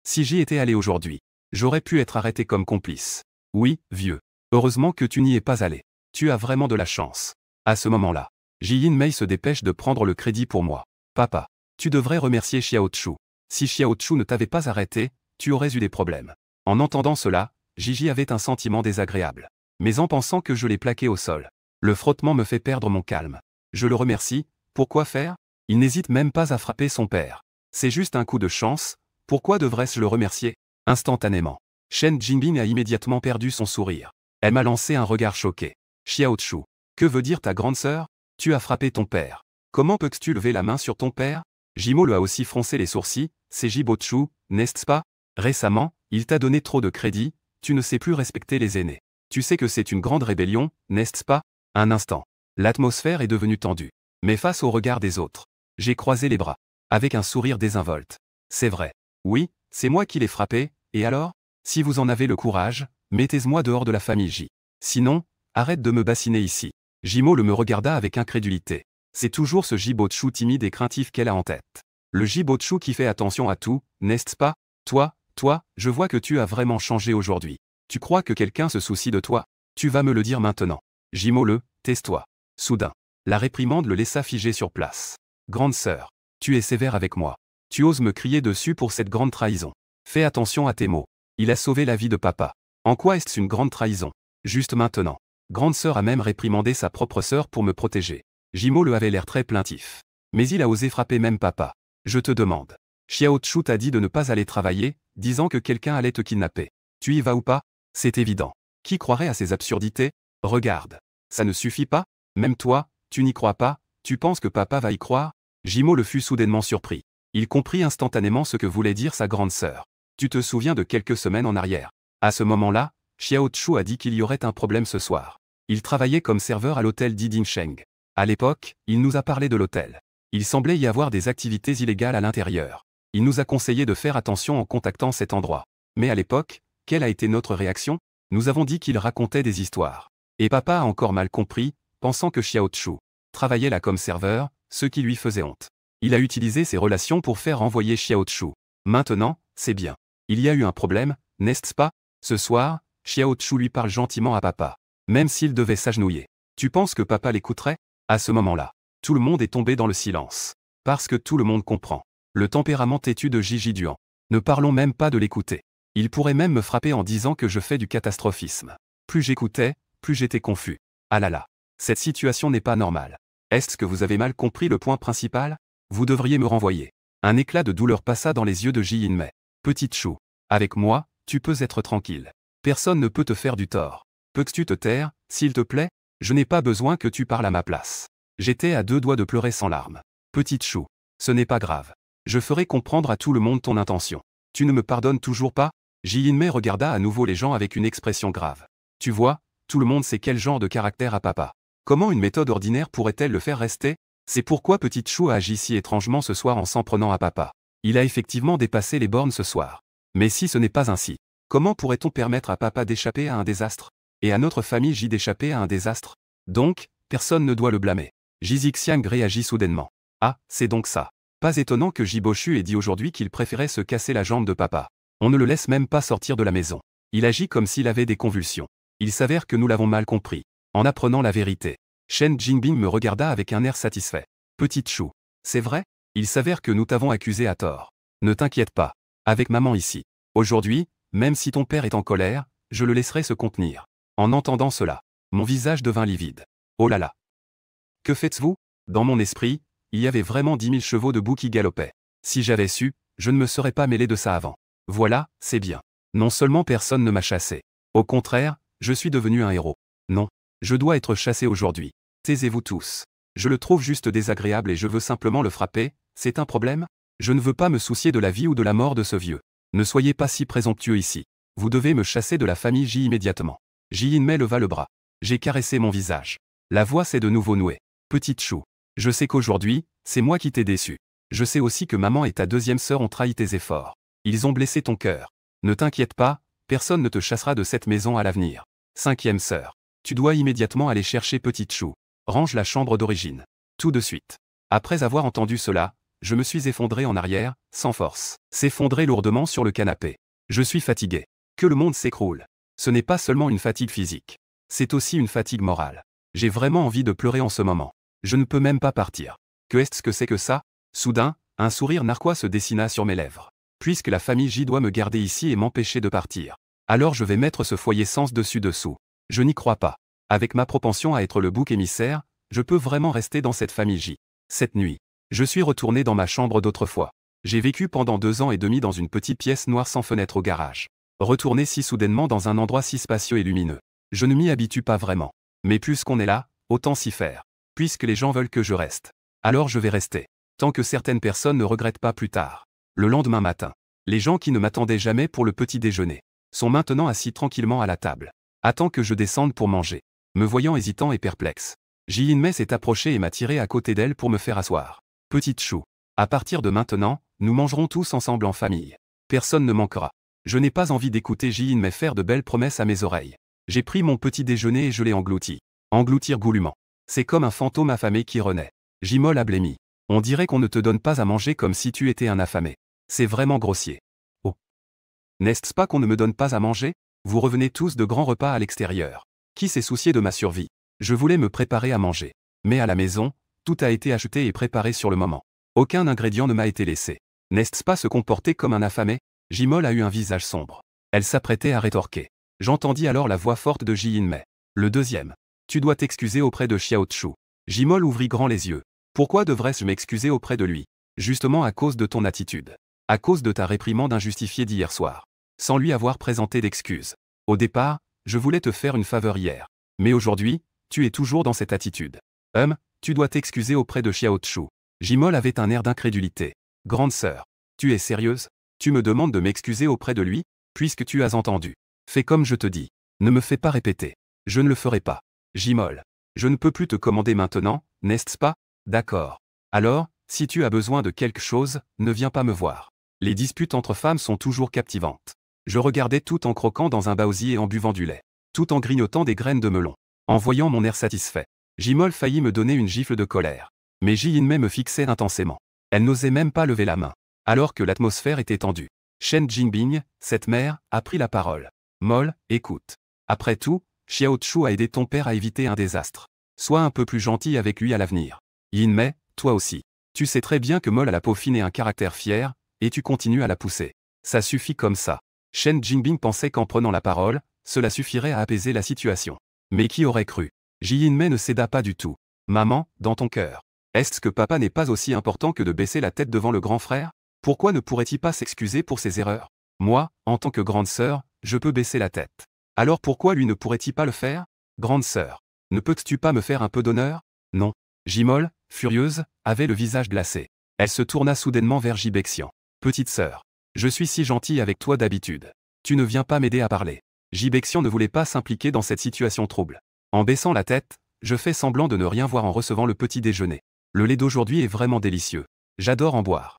si j'y étais allé aujourd'hui, j'aurais pu être arrêté comme complice. Oui, vieux. Heureusement que tu n'y es pas allé. Tu as vraiment de la chance. À ce moment-là, Ji Yin-mei se dépêche de prendre le crédit pour moi. Papa, tu devrais remercier Xiao Chu. Si Xiao Chu ne t'avait pas arrêté, tu aurais eu des problèmes. En entendant cela, Ji avait un sentiment désagréable. Mais en pensant que je l'ai plaqué au sol, le frottement me fait perdre mon calme. Je le remercie, pourquoi faire? Il n'hésite même pas à frapper son père. C'est juste un coup de chance, pourquoi devrais-je le remercier? Instantanément, Shen Jingbing a immédiatement perdu son sourire. Elle m'a lancé un regard choqué. Xiao Chu, que veut dire ta grande sœur? Tu as frappé ton père. Comment peux-tu lever la main sur ton père? Jimo le a aussi froncé les sourcils. C'est Jibochu, n'est-ce pas? Récemment, il t'a donné trop de crédit, tu ne sais plus respecter les aînés. Tu sais que c'est une grande rébellion, n'est-ce pas? Un instant. L'atmosphère est devenue tendue. Mais face au regard des autres, j'ai croisé les bras, avec un sourire désinvolte. C'est vrai. Oui, c'est moi qui l'ai frappé, et alors? Si vous en avez le courage, mettez-moi dehors de la famille J. Sinon, arrête de me bassiner ici. Jimo le me regarda avec incrédulité. C'est toujours ce Jibochu timide et craintif qu'elle a en tête. Le Jibochu qui fait attention à tout, n'est-ce pas? Toi, je vois que tu as vraiment changé aujourd'hui. Tu crois que quelqu'un se soucie de toi? Tu vas me le dire maintenant. Jimo le, tais-toi. Soudain, la réprimande le laissa figé sur place. Grande sœur, tu es sévère avec moi. Tu oses me crier dessus pour cette grande trahison. Fais attention à tes mots. Il a sauvé la vie de papa. En quoi est-ce une grande trahison? Juste maintenant. Grande sœur a même réprimandé sa propre sœur pour me protéger. Jimo le avait l'air très plaintif. Mais il a osé frapper même papa. Je te demande. Xiaochu t'a dit de ne pas aller travailler, disant que quelqu'un allait te kidnapper. Tu y vas ou pas? C'est évident. Qui croirait à ces absurdités? Regarde. Ça ne suffit pas? Même toi, tu n'y crois pas? Tu penses que papa va y croire? Jimo le fut soudainement surpris. Il comprit instantanément ce que voulait dire sa grande sœur. Tu te souviens de quelques semaines en arrière? À ce moment-là, Xiaochu a dit qu'il y aurait un problème ce soir. Il travaillait comme serveur à l'hôtel Didingsheng. À l'époque, il nous a parlé de l'hôtel. Il semblait y avoir des activités illégales à l'intérieur. Il nous a conseillé de faire attention en contactant cet endroit. Mais à l'époque, quelle a été notre réaction? Nous avons dit qu'il racontait des histoires. Et papa a encore mal compris, pensant que Xiaochu travaillait là comme serveur, ce qui lui faisait honte. Il a utilisé ses relations pour faire envoyer Xiaochu. Maintenant, c'est bien. Il y a eu un problème, n'est-ce pas? Ce soir, Xiaochu lui parle gentiment à papa. Même s'il devait s'agenouiller. Tu penses que papa l'écouterait? À ce moment-là, tout le monde est tombé dans le silence. Parce que tout le monde comprend. Le tempérament têtu de Gigi Duan. Ne parlons même pas de l'écouter. Il pourrait même me frapper en disant que je fais du catastrophisme. Plus j'écoutais, plus j'étais confus. Ah là là. Cette situation n'est pas normale. Est-ce que vous avez mal compris le point principal? Vous devriez me renvoyer. Un éclat de douleur passa dans les yeux de Ji Yinmei. Petite chou. Avec moi, tu peux être tranquille. Personne ne peut te faire du tort. Peux-tu te taire, s'il te plaît? Je n'ai pas besoin que tu parles à ma place. J'étais à 2 doigts de pleurer sans larmes. Petite chou. Ce n'est pas grave. Je ferai comprendre à tout le monde ton intention. Tu ne me pardonnes toujours pas? Ji Yinmei regarda à nouveau les gens avec une expression grave. Tu vois, tout le monde sait quel genre de caractère a papa. Comment une méthode ordinaire pourrait-elle le faire rester? C'est pourquoi Petite Chou a agi si étrangement ce soir en s'en prenant à papa. Il a effectivement dépassé les bornes ce soir. Mais si ce n'est pas ainsi, comment pourrait-on permettre à papa d'échapper à un désastre? Et à notre famille J d'échapper à un désastre? Donc, personne ne doit le blâmer. Ji Zixiang réagit soudainement. Ah, c'est donc ça. Pas étonnant que Jibochu ait dit aujourd'hui qu'il préférait se casser la jambe de papa. On ne le laisse même pas sortir de la maison. Il agit comme s'il avait des convulsions. Il s'avère que nous l'avons mal compris. En apprenant la vérité, Shen Jingbing me regarda avec un air satisfait. Petite chou. C'est vrai? Il s'avère que nous t'avons accusé à tort. Ne t'inquiète pas. Avec maman ici. Aujourd'hui, même si ton père est en colère, je le laisserai se contenir. En entendant cela, mon visage devint livide. Oh là là. Que faites-vous? Dans mon esprit, il y avait vraiment 10 000 chevaux debout qui galopaient. Si j'avais su, je ne me serais pas mêlé de ça avant. Voilà, c'est bien. Non seulement personne ne m'a chassé. Au contraire, je suis devenu un héros. Non. Je dois être chassé aujourd'hui. Taisez-vous tous. Je le trouve juste désagréable et je veux simplement le frapper, c'est un problème? Je ne veux pas me soucier de la vie ou de la mort de ce vieux. Ne soyez pas si présomptueux ici. Vous devez me chasser de la famille J immédiatement. Ji Yinmei leva le bras. J'ai caressé mon visage. La voix s'est de nouveau nouée. Petite chou. Je sais qu'aujourd'hui, c'est moi qui t'ai déçu. Je sais aussi que maman et ta deuxième sœur ont trahi tes efforts. Ils ont blessé ton cœur. Ne t'inquiète pas, personne ne te chassera de cette maison à l'avenir. 5e sœur. Tu dois immédiatement aller chercher Petite Chou. Range la chambre d'origine. Tout de suite. Après avoir entendu cela, je me suis effondré en arrière, sans force. S'effondrer lourdement sur le canapé. Je suis fatigué. Que le monde s'écroule. Ce n'est pas seulement une fatigue physique. C'est aussi une fatigue morale. J'ai vraiment envie de pleurer en ce moment. Je ne peux même pas partir. Que est-ce que c'est que ça? Soudain, un sourire narquois se dessina sur mes lèvres. Puisque la famille J doit me garder ici et m'empêcher de partir. Alors je vais mettre ce foyer sens dessus-dessous. Je n'y crois pas. Avec ma propension à être le bouc émissaire, je peux vraiment rester dans cette famille J. Cette nuit, je suis retourné dans ma chambre d'autrefois. J'ai vécu pendant 2 ans et demi dans une petite pièce noire sans fenêtre au garage. Retourner si soudainement dans un endroit si spacieux et lumineux. Je ne m'y habitue pas vraiment. Mais puisqu'on est là, autant s'y faire. Puisque les gens veulent que je reste. Alors je vais rester. Tant que certaines personnes ne regrettent pas plus tard. Le lendemain matin, les gens qui ne m'attendaient jamais pour le petit déjeuner sont maintenant assis tranquillement à la table. Attends que je descende pour manger. Me voyant hésitant et perplexe, Ji-in-mei s'est approchée et m'a tiré à côté d'elle pour me faire asseoir. Petite chou, à partir de maintenant, nous mangerons tous ensemble en famille. Personne ne manquera. Je n'ai pas envie d'écouter Ji-in-mei faire de belles promesses à mes oreilles. J'ai pris mon petit déjeuner et je l'ai englouti. Engloutir goulûment. C'est comme un fantôme affamé qui renaît. Jimol a blêmi. On dirait qu'on ne te donne pas à manger comme si tu étais un affamé. C'est vraiment grossier. Oh. N'est-ce pas qu'on ne me donne pas à manger? Vous revenez tous de grands repas à l'extérieur. Qui s'est soucié de ma survie? Je voulais me préparer à manger. Mais à la maison, tout a été acheté et préparé sur le moment. Aucun ingrédient ne m'a été laissé. N'est-ce pas se comporter comme un affamé? Jimol a eu un visage sombre. Elle s'apprêtait à rétorquer. J'entendis alors la voix forte de Ji-in-mei. Le deuxième. Tu dois t'excuser auprès de Xiao Chu. Jimol ouvrit grand les yeux. Pourquoi devrais-je m'excuser auprès de lui? Justement à cause de ton attitude. À cause de ta réprimande injustifiée d'hier soir. Sans lui avoir présenté d'excuses. Au départ, je voulais te faire une faveur hier. Mais aujourd'hui, tu es toujours dans cette attitude. Tu dois t'excuser auprès de Xiao Chu. Jimol avait un air d'incrédulité. Grande sœur, tu es sérieuse? Tu me demandes de m'excuser auprès de lui, puisque tu as entendu. Fais comme je te dis. Ne me fais pas répéter. Je ne le ferai pas. Jimol, je ne peux plus te commander maintenant, n'est-ce pas? D'accord. Alors, si tu as besoin de quelque chose, ne viens pas me voir. Les disputes entre femmes sont toujours captivantes. Je regardais tout en croquant dans un baozi et en buvant du lait. Tout en grignotant des graines de melon. En voyant mon air satisfait. Jimol faillit me donner une gifle de colère. Mais Ji-in-mei me fixait intensément. Elle n'osait même pas lever la main. Alors que l'atmosphère était tendue. Shen Jingbing, cette mère, a pris la parole. Molle, écoute. Après tout, Xiao Chu a aidé ton père à éviter un désastre. Sois un peu plus gentil avec lui à l'avenir. Yin-mei, toi aussi. Tu sais très bien que Molle a la peau fine et un caractère fier, et tu continues à la pousser. Ça suffit comme ça. Shen Jingbing pensait qu'en prenant la parole, cela suffirait à apaiser la situation. Mais qui aurait cru? Ji-in-mei ne céda pas du tout. Maman, dans ton cœur. Est-ce que papa n'est pas aussi important que de baisser la tête devant le grand frère? Pourquoi ne pourrait-il pas s'excuser pour ses erreurs? Moi, en tant que grande sœur, je peux baisser la tête. Alors pourquoi lui ne pourrait-il pas le faire? Grande sœur, ne peux-tu pas me faire un peu d'honneur? Non. Jimol, furieuse, avait le visage glacé. Elle se tourna soudainement vers Jibexian. Petite sœur, je suis si gentille avec toi d'habitude. Tu ne viens pas m'aider à parler. Jibexian ne voulait pas s'impliquer dans cette situation trouble. En baissant la tête, je fais semblant de ne rien voir en recevant le petit déjeuner. Le lait d'aujourd'hui est vraiment délicieux. J'adore en boire.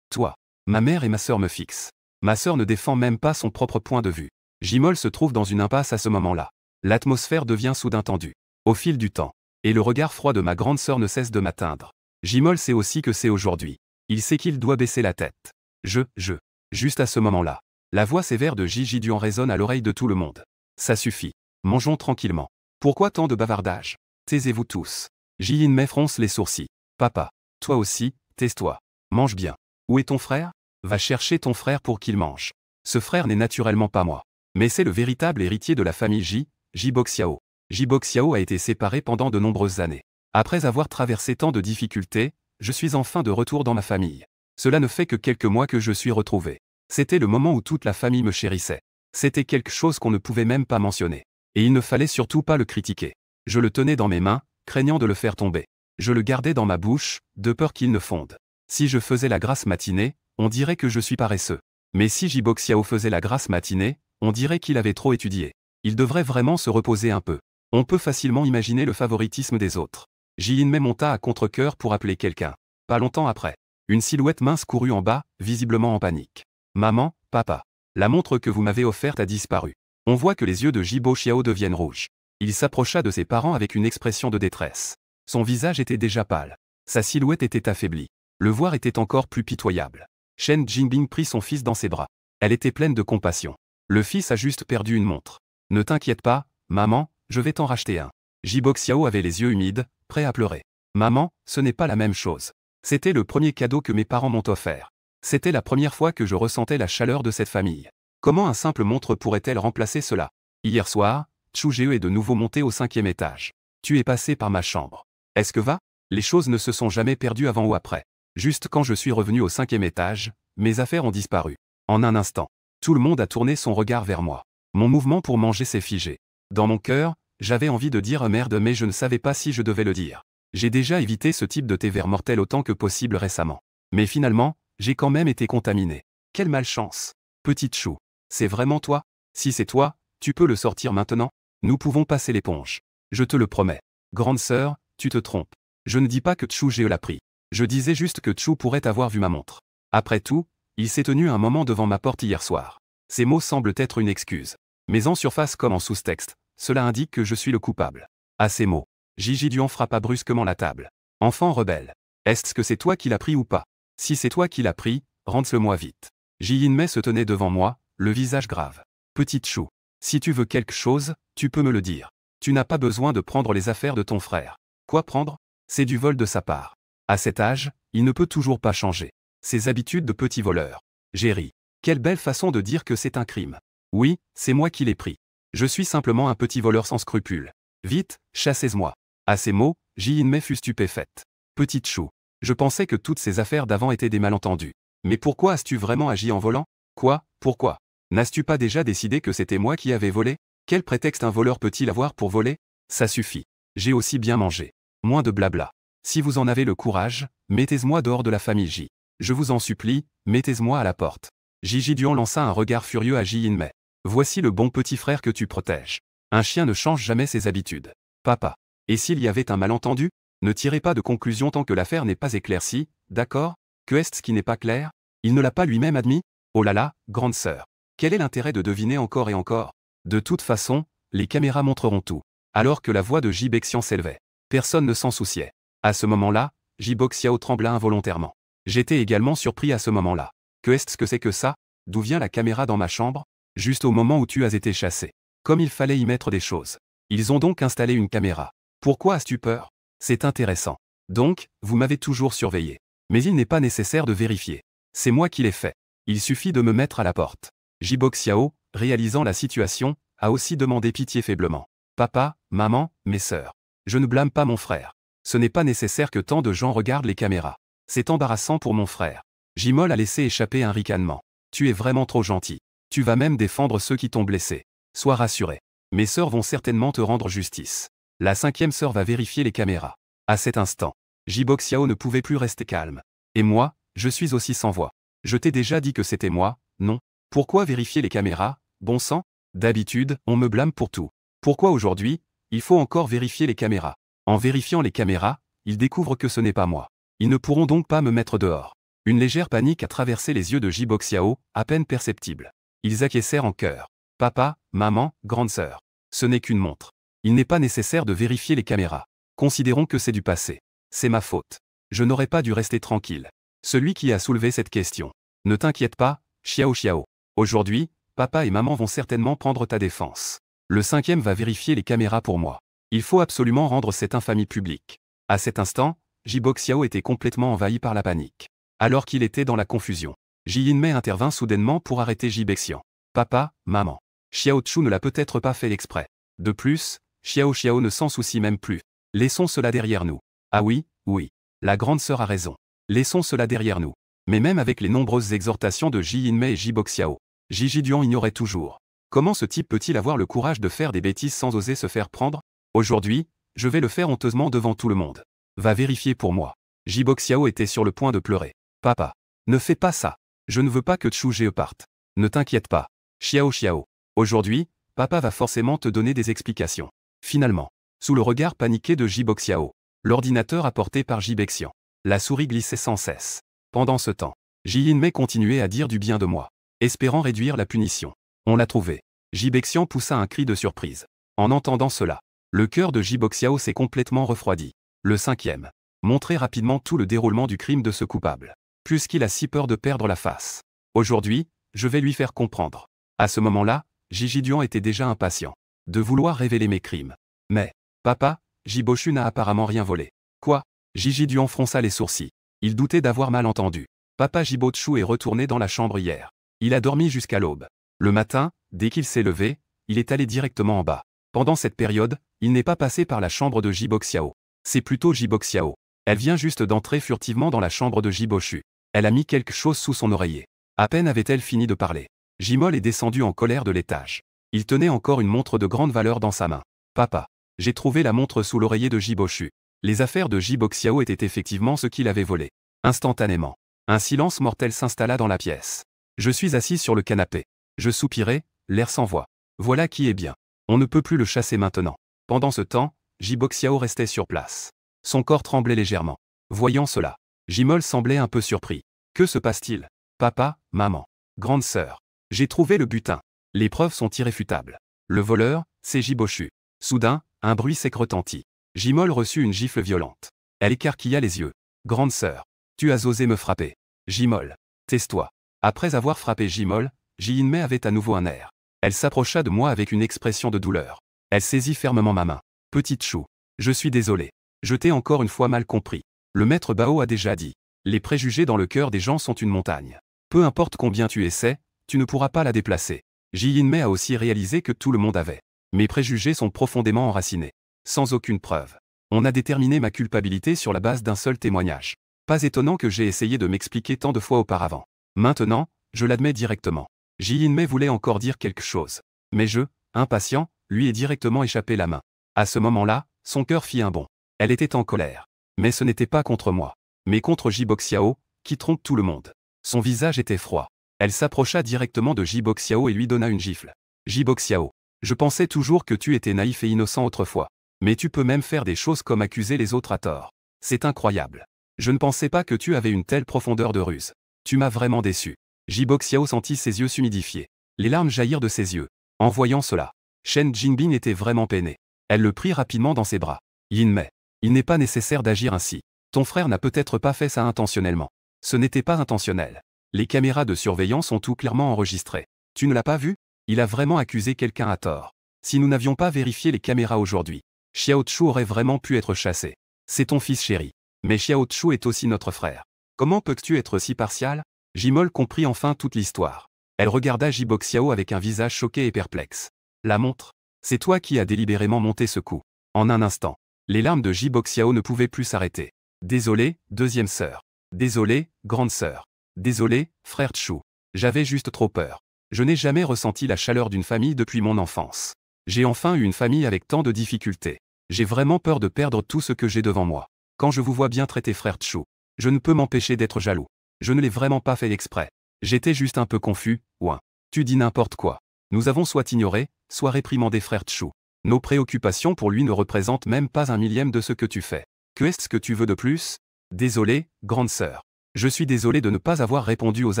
Toi. Ma mère et ma sœur me fixent. Ma sœur ne défend même pas son propre point de vue. Jimol se trouve dans une impasse à ce moment-là. L'atmosphère devient soudain tendue. Au fil du temps. Et le regard froid de ma grande sœur ne cesse de m'atteindre. Jimol sait aussi que c'est aujourd'hui. Il sait qu'il doit baisser la tête. Juste à ce moment-là. La voix sévère de Ji Duan résonne à l'oreille de tout le monde. Ça suffit. Mangeons tranquillement. Pourquoi tant de bavardage? Taisez-vous tous. Ji-in-mei fronce les sourcils. Papa. Toi aussi, tais-toi. Mange bien. Où est ton frère? Va chercher ton frère pour qu'il mange. Ce frère n'est naturellement pas moi. Mais c'est le véritable héritier de la famille Jiboxiao. Jiboxiao a été séparé pendant de nombreuses années. Après avoir traversé tant de difficultés, je suis enfin de retour dans ma famille. Cela ne fait que quelques mois que je suis retrouvé. C'était le moment où toute la famille me chérissait. C'était quelque chose qu'on ne pouvait même pas mentionner. Et il ne fallait surtout pas le critiquer. Je le tenais dans mes mains, craignant de le faire tomber. Je le gardais dans ma bouche, de peur qu'il ne fonde. Si je faisais la grasse matinée, on dirait que je suis paresseux. Mais si Jiboxiao faisait la grasse matinée, on dirait qu'il avait trop étudié. Il devrait vraiment se reposer un peu. On peut facilement imaginer le favoritisme des autres. Ji-in-mei monta à contre-cœur pour appeler quelqu'un. Pas longtemps après, une silhouette mince courut en bas, visiblement en panique. Maman, papa. La montre que vous m'avez offerte a disparu. On voit que les yeux de Jiboxiao deviennent rouges. Il s'approcha de ses parents avec une expression de détresse. Son visage était déjà pâle. Sa silhouette était affaiblie. Le voir était encore plus pitoyable. Shen Jingbing prit son fils dans ses bras. Elle était pleine de compassion. Le fils a juste perdu une montre. Ne t'inquiète pas, maman, je vais t'en racheter un. Jiboxiao avait les yeux humides, prêt à pleurer. Maman, ce n'est pas la même chose. C'était le premier cadeau que mes parents m'ont offert. C'était la première fois que je ressentais la chaleur de cette famille. Comment un simple montre pourrait-elle remplacer cela? Hier soir, Chu Jie est de nouveau monté au 5e étage. Tu es passé par ma chambre. Est-ce que va? Les choses ne se sont jamais perdues avant ou après. Juste quand je suis revenu au 5e étage, mes affaires ont disparu. En un instant, tout le monde a tourné son regard vers moi. Mon mouvement pour manger s'est figé. Dans mon cœur, j'avais envie de dire merde mais je ne savais pas si je devais le dire. J'ai déjà évité ce type de thé vert mortel autant que possible récemment. Mais finalement, j'ai quand même été contaminé. Quelle malchance. Petite Chou. C'est vraiment toi? Si c'est toi, tu peux le sortir maintenant? Nous pouvons passer l'éponge. Je te le promets. Grande sœur, tu te trompes. Je ne dis pas que Chou Ge l'a pris. Je disais juste que Chou pourrait avoir vu ma montre. Après tout, il s'est tenu un moment devant ma porte hier soir. Ces mots semblent être une excuse. Mais en surface comme en sous-texte, cela indique que je suis le coupable. À ces mots, Gigi Duan frappa brusquement la table. Enfant rebelle. Est-ce que c'est toi qui l'as pris ou pas? Si c'est toi qui l'as pris, rentre-le-moi vite. Ji Yin-mei se tenait devant moi, le visage grave. Petite Chou. Si tu veux quelque chose, tu peux me le dire. Tu n'as pas besoin de prendre les affaires de ton frère. Quoi prendre? C'est du vol de sa part. À cet âge, il ne peut toujours pas changer ses habitudes de petit voleur. J'ai ri. Quelle belle façon de dire que c'est un crime. Oui, c'est moi qui l'ai pris. Je suis simplement un petit voleur sans scrupules. Vite, chassez-moi. À ces mots, Ji Yin-mei fut stupéfaite. Petite Chou. Je pensais que toutes ces affaires d'avant étaient des malentendus. Mais pourquoi as-tu vraiment agi en volant? Quoi? Pourquoi? N'as-tu pas déjà décidé que c'était moi qui avais volé? Quel prétexte un voleur peut-il avoir pour voler? Ça suffit. J'ai aussi bien mangé. Moins de blabla. Si vous en avez le courage, mettez-moi dehors de la famille J. Je vous en supplie, mettez-moi à la porte. Gigi Duan lança un regard furieux à Ji Yin-mei. Voici le bon petit frère que tu protèges. Un chien ne change jamais ses habitudes. Papa. Et s'il y avait un malentendu? Ne tirez pas de conclusion tant que l'affaire n'est pas éclaircie, d'accord? Que est-ce qui n'est pas clair? Il ne l'a pas lui-même admis? Oh là là, grande sœur. Quel est l'intérêt de deviner encore et encore? De toute façon, les caméras montreront tout. Alors que la voix de Ji Bexian s'élevait. Personne ne s'en souciait. À ce moment-là, Ji Boxiao trembla involontairement. J'étais également surpris à ce moment-là. Que est-ce que c'est que ça? D'où vient la caméra dans ma chambre? Juste au moment où tu as été chassé. Comme il fallait y mettre des choses. Ils ont donc installé une caméra. Pourquoi as-tu peur? C'est intéressant. Donc, vous m'avez toujours surveillé. Mais il n'est pas nécessaire de vérifier. C'est moi qui l'ai fait. Il suffit de me mettre à la porte. Ji Boxiao, réalisant la situation, a aussi demandé pitié faiblement. Papa, maman, mes sœurs. Je ne blâme pas mon frère. Ce n'est pas nécessaire que tant de gens regardent les caméras. C'est embarrassant pour mon frère. Jimol a laissé échapper un ricanement. Tu es vraiment trop gentil. Tu vas même défendre ceux qui t'ont blessé. Sois rassuré. Mes sœurs vont certainement te rendre justice. La 5e sœur va vérifier les caméras. À cet instant, Ji Boxiao ne pouvait plus rester calme. Et moi, je suis aussi sans voix. Je t'ai déjà dit que c'était moi, non? Pourquoi vérifier les caméras, bon sang? D'habitude, on me blâme pour tout. Pourquoi aujourd'hui, il faut encore vérifier les caméras? En vérifiant les caméras, ils découvrent que ce n'est pas moi. Ils ne pourront donc pas me mettre dehors. Une légère panique a traversé les yeux de Ji Boxiao, à peine perceptible. Ils acquiescèrent en chœur. Papa, maman, grande sœur. Ce n'est qu'une montre. Il n'est pas nécessaire de vérifier les caméras. Considérons que c'est du passé. C'est ma faute. Je n'aurais pas dû rester tranquille. Celui qui a soulevé cette question. Ne t'inquiète pas, Xiao Xiao. Aujourd'hui, papa et maman vont certainement prendre ta défense. Le 5e va vérifier les caméras pour moi. Il faut absolument rendre cette infamie publique. À cet instant, Ji Boxiao était complètement envahi par la panique. Alors qu'il était dans la confusion, Ji Yin-mei intervint soudainement pour arrêter Ji Bexian. Papa, maman. Xiao Chu ne l'a peut-être pas fait exprès. De plus, Xiao Xiao ne s'en soucie même plus. Laissons cela derrière nous. Ah oui, oui. La grande sœur a raison. Laissons cela derrière nous. Mais même avec les nombreuses exhortations de Ji Yin-mei et Ji Boxiao, Gigi Duan ignorait toujours. Comment ce type peut-il avoir le courage de faire des bêtises sans oser se faire prendre? Aujourd'hui, je vais le faire honteusement devant tout le monde. Va vérifier pour moi. Ji Boxiao était sur le point de pleurer. Papa. Ne fais pas ça. Je ne veux pas que Chu Ge parte. Ne t'inquiète pas. Xiao Xiao. Aujourd'hui, papa va forcément te donner des explications. Finalement, sous le regard paniqué de Ji Boxiao, l'ordinateur apporté par Ji Bexian, la souris glissait sans cesse. Pendant ce temps, Ji Yin-mei continuait à dire du bien de moi, espérant réduire la punition. On l'a trouvé. Ji Bexian poussa un cri de surprise. En entendant cela, le cœur de Ji Boxiao s'est complètement refroidi. Le 5e. Montrer rapidement tout le déroulement du crime de ce coupable. Puisqu'il a si peur de perdre la face. Aujourd'hui, je vais lui faire comprendre. À ce moment-là, Gigi Duan était déjà impatient de vouloir révéler mes crimes. Mais, papa, Ji Bochu n'a apparemment rien volé. Quoi? Gigi Duan fronça les sourcils. Il doutait d'avoir mal entendu. Papa Ji Bochu est retourné dans la chambre hier. Il a dormi jusqu'à l'aube. Le matin, dès qu'il s'est levé, il est allé directement en bas. Pendant cette période, il n'est pas passé par la chambre de Ji Boxiao. C'est plutôt Ji Boxiao. Elle vient juste d'entrer furtivement dans la chambre de Ji Bochu. Elle a mis quelque chose sous son oreiller. À peine avait-elle fini de parler. Jimol est descendu en colère de l'étage. Il tenait encore une montre de grande valeur dans sa main. Papa. J'ai trouvé la montre sous l'oreiller de Ji Bochu. Les affaires de Ji Boxiao étaient effectivement ce qu'il avait volé. Instantanément, un silence mortel s'installa dans la pièce. Je suis assis sur le canapé. Je soupirai, l'air sans voix. Voilà qui est bien. On ne peut plus le chasser maintenant. Pendant ce temps, Ji Boxiao restait sur place. Son corps tremblait légèrement. Voyant cela, Jimol semblait un peu surpris. Que se passe-t-il? Papa, maman, grande sœur. J'ai trouvé le butin. Les preuves sont irréfutables. Le voleur, c'est Jibochu. Soudain, un bruit sec retentit. Jimol reçut une gifle violente. Elle écarquilla les yeux. Grande sœur, tu as osé me frapper. Jimol, tais-toi. Après avoir frappé Jimol, Ji-In-mei avait à nouveau un air. Elle s'approcha de moi avec une expression de douleur. Elle saisit fermement ma main. Petite chou, je suis désolé. Je t'ai encore une fois mal compris. Le maître Bao a déjà dit. Les préjugés dans le cœur des gens sont une montagne. Peu importe combien tu essaies, tu ne pourras pas la déplacer. Ji-In-mei a aussi réalisé que tout le monde avait. Mes préjugés sont profondément enracinés. Sans aucune preuve. On a déterminé ma culpabilité sur la base d'un seul témoignage. Pas étonnant que j'ai essayé de m'expliquer tant de fois auparavant. Maintenant, je l'admets directement. Ji-In-mei voulait encore dire quelque chose. Mais je, impatient, lui ai directement échappé la main. À ce moment-là, son cœur fit un bond. Elle était en colère. Mais ce n'était pas contre moi. Mais contre Ji Boxiao, qui trompe tout le monde. Son visage était froid. Elle s'approcha directement de Ji Boxiao et lui donna une gifle. Ji Boxiao, je pensais toujours que tu étais naïf et innocent autrefois. Mais tu peux même faire des choses comme accuser les autres à tort. C'est incroyable. Je ne pensais pas que tu avais une telle profondeur de ruse. Tu m'as vraiment déçu. Ji Boxiao sentit ses yeux s'humidifier. Les larmes jaillirent de ses yeux. En voyant cela, Shen Jingbin était vraiment peinée. Elle le prit rapidement dans ses bras. Yin-mei, il n'est pas nécessaire d'agir ainsi. Ton frère n'a peut-être pas fait ça intentionnellement. Ce n'était pas intentionnel. Les caméras de surveillance ont tout clairement enregistré. Tu ne l'as pas vu? Il a vraiment accusé quelqu'un à tort. Si nous n'avions pas vérifié les caméras aujourd'hui, Xiao Chu aurait vraiment pu être chassé. C'est ton fils chéri. Mais Xiao Chu est aussi notre frère. Comment peux-tu être si partial? Jimol comprit enfin toute l'histoire. Elle regarda Ji Boxiao avec un visage choqué et perplexe. La montre? C'est toi qui as délibérément monté ce coup. En un instant, les larmes de Ji Boxiao ne pouvaient plus s'arrêter. Désolé, deuxième sœur. Désolé, grande sœur. Désolé, frère Chu. J'avais juste trop peur. Je n'ai jamais ressenti la chaleur d'une famille depuis mon enfance. J'ai enfin eu une famille avec tant de difficultés. J'ai vraiment peur de perdre tout ce que j'ai devant moi. Quand je vous vois bien traiter frère Chu, je ne peux m'empêcher d'être jaloux. Je ne l'ai vraiment pas fait exprès. J'étais juste un peu confus, ouin. Tu dis n'importe quoi. Nous avons soit ignoré, soit réprimandé frère Chu. Nos préoccupations pour lui ne représentent même pas un millième de ce que tu fais. Que est-ce que tu veux de plus? Désolé, grande sœur. Je suis désolé de ne pas avoir répondu aux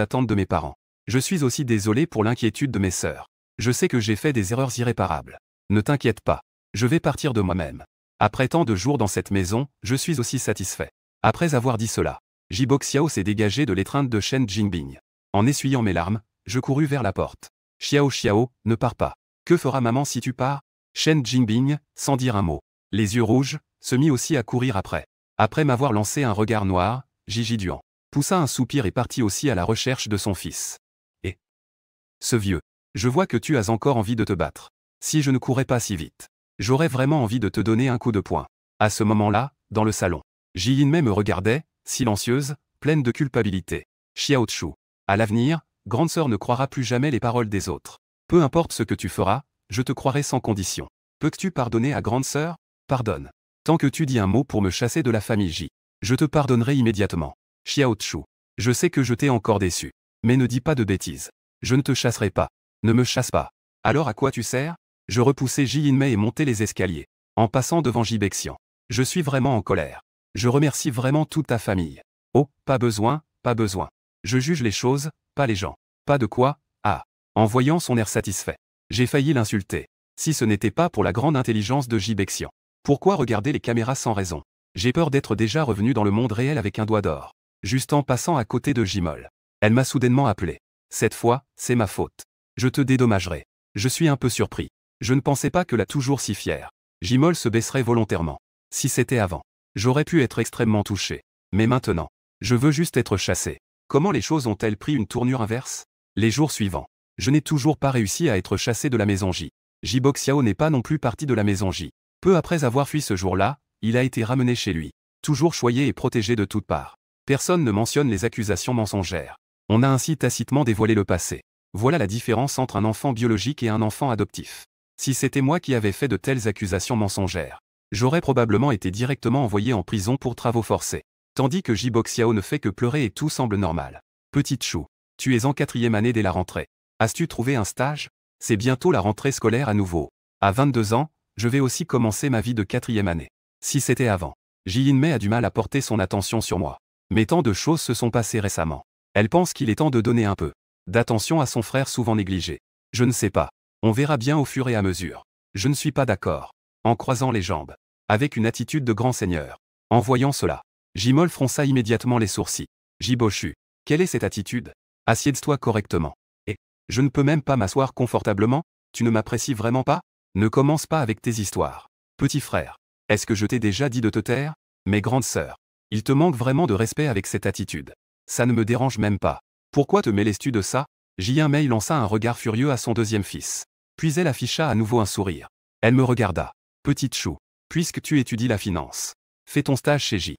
attentes de mes parents. Je suis aussi désolé pour l'inquiétude de mes sœurs. Je sais que j'ai fait des erreurs irréparables. Ne t'inquiète pas. Je vais partir de moi-même. Après tant de jours dans cette maison, je suis aussi satisfait. Après avoir dit cela, Ji Boxiao s'est dégagé de l'étreinte de Shen Jingbin. En essuyant mes larmes, je courus vers la porte. Xiao, ne pars pas. Que fera maman si tu pars? Shen Jingbin, sans dire un mot, les yeux rouges, se mit aussi à courir après. Après m'avoir lancé un regard noir, Ji Duan poussa un soupir et partit aussi à la recherche de son fils. Et ce vieux, je vois que tu as encore envie de te battre. Si je ne courais pas si vite, j'aurais vraiment envie de te donner un coup de poing. À ce moment-là, dans le salon, Ji-In-mei me regardait, silencieuse, pleine de culpabilité. Xiao Chu, à l'avenir, grande sœur ne croira plus jamais les paroles des autres. Peu importe ce que tu feras, je te croirai sans condition. Peux-tu pardonner à grande sœur? Pardonne. Tant que tu dis un mot pour me chasser de la famille J, je te pardonnerai immédiatement. Xiao Chu, je sais que je t'ai encore déçu. Mais ne dis pas de bêtises. Je ne te chasserai pas. Ne me chasse pas. Alors à quoi tu sers? Je repoussai Ji-In-mei et montai les escaliers. En passant devant Ji Bexian. Je suis vraiment en colère. Je remercie vraiment toute ta famille. Oh, pas besoin, pas besoin. Je juge les choses, pas les gens. Pas de quoi? Ah. En voyant son air satisfait, j'ai failli l'insulter. Si ce n'était pas pour la grande intelligence de Ji Bexian. Pourquoi regarder les caméras sans raison? J'ai peur d'être déjà revenu dans le monde réel avec un doigt d'or. Juste en passant à côté de Jimol. Elle m'a soudainement appelé. Cette fois, c'est ma faute. Je te dédommagerai. Je suis un peu surpris. Je ne pensais pas que la toujours si fière Jimol se baisserait volontairement. Si c'était avant, j'aurais pu être extrêmement touché. Mais maintenant, je veux juste être chassé. Comment les choses ont-elles pris une tournure inverse? Les jours suivants, je n'ai toujours pas réussi à être chassé de la maison J. Ji Boxiao n'est pas non plus parti de la maison J. Peu après avoir fui ce jour-là, il a été ramené chez lui. Toujours choyé et protégé de toutes parts. Personne ne mentionne les accusations mensongères. On a ainsi tacitement dévoilé le passé. Voilà la différence entre un enfant biologique et un enfant adoptif. Si c'était moi qui avais fait de telles accusations mensongères, J'aurais probablement été directement envoyé en prison pour travaux forcés. Tandis que Jiboxiao ne fait que pleurer et tout semble normal. Petite chou, tu es en 4e année dès la rentrée. As-tu trouvé un stage? C'est bientôt la rentrée scolaire à nouveau. À 22 ans, je vais aussi commencer ma vie de 4e année. Si c'était avant. Ji-in-mei a du mal à porter son attention sur moi. Mais tant de choses se sont passées récemment. Elle pense qu'il est temps de donner un peu d'attention à son frère souvent négligé. Je ne sais pas. On verra bien au fur et à mesure. Je ne suis pas d'accord. En croisant les jambes. Avec une attitude de grand seigneur. En voyant cela, Jimol fronça immédiatement les sourcils. Jiboshu. Quelle est cette attitude? Assieds-toi correctement. Et, je ne peux même pas m'asseoir confortablement? Tu ne m'apprécies vraiment pas? Ne commence pas avec tes histoires. Petit frère. Est-ce que je t'ai déjà dit de te taire? Mes grandes sœurs. Il te manque vraiment de respect avec cette attitude. Ça ne me dérange même pas. Pourquoi te mêles-tu de ça? Ji-in-mei lança un regard furieux à son deuxième fils. Puis elle afficha à nouveau un sourire. Elle me regarda. Petite chou. Puisque tu étudies la finance. Fais ton stage chez J.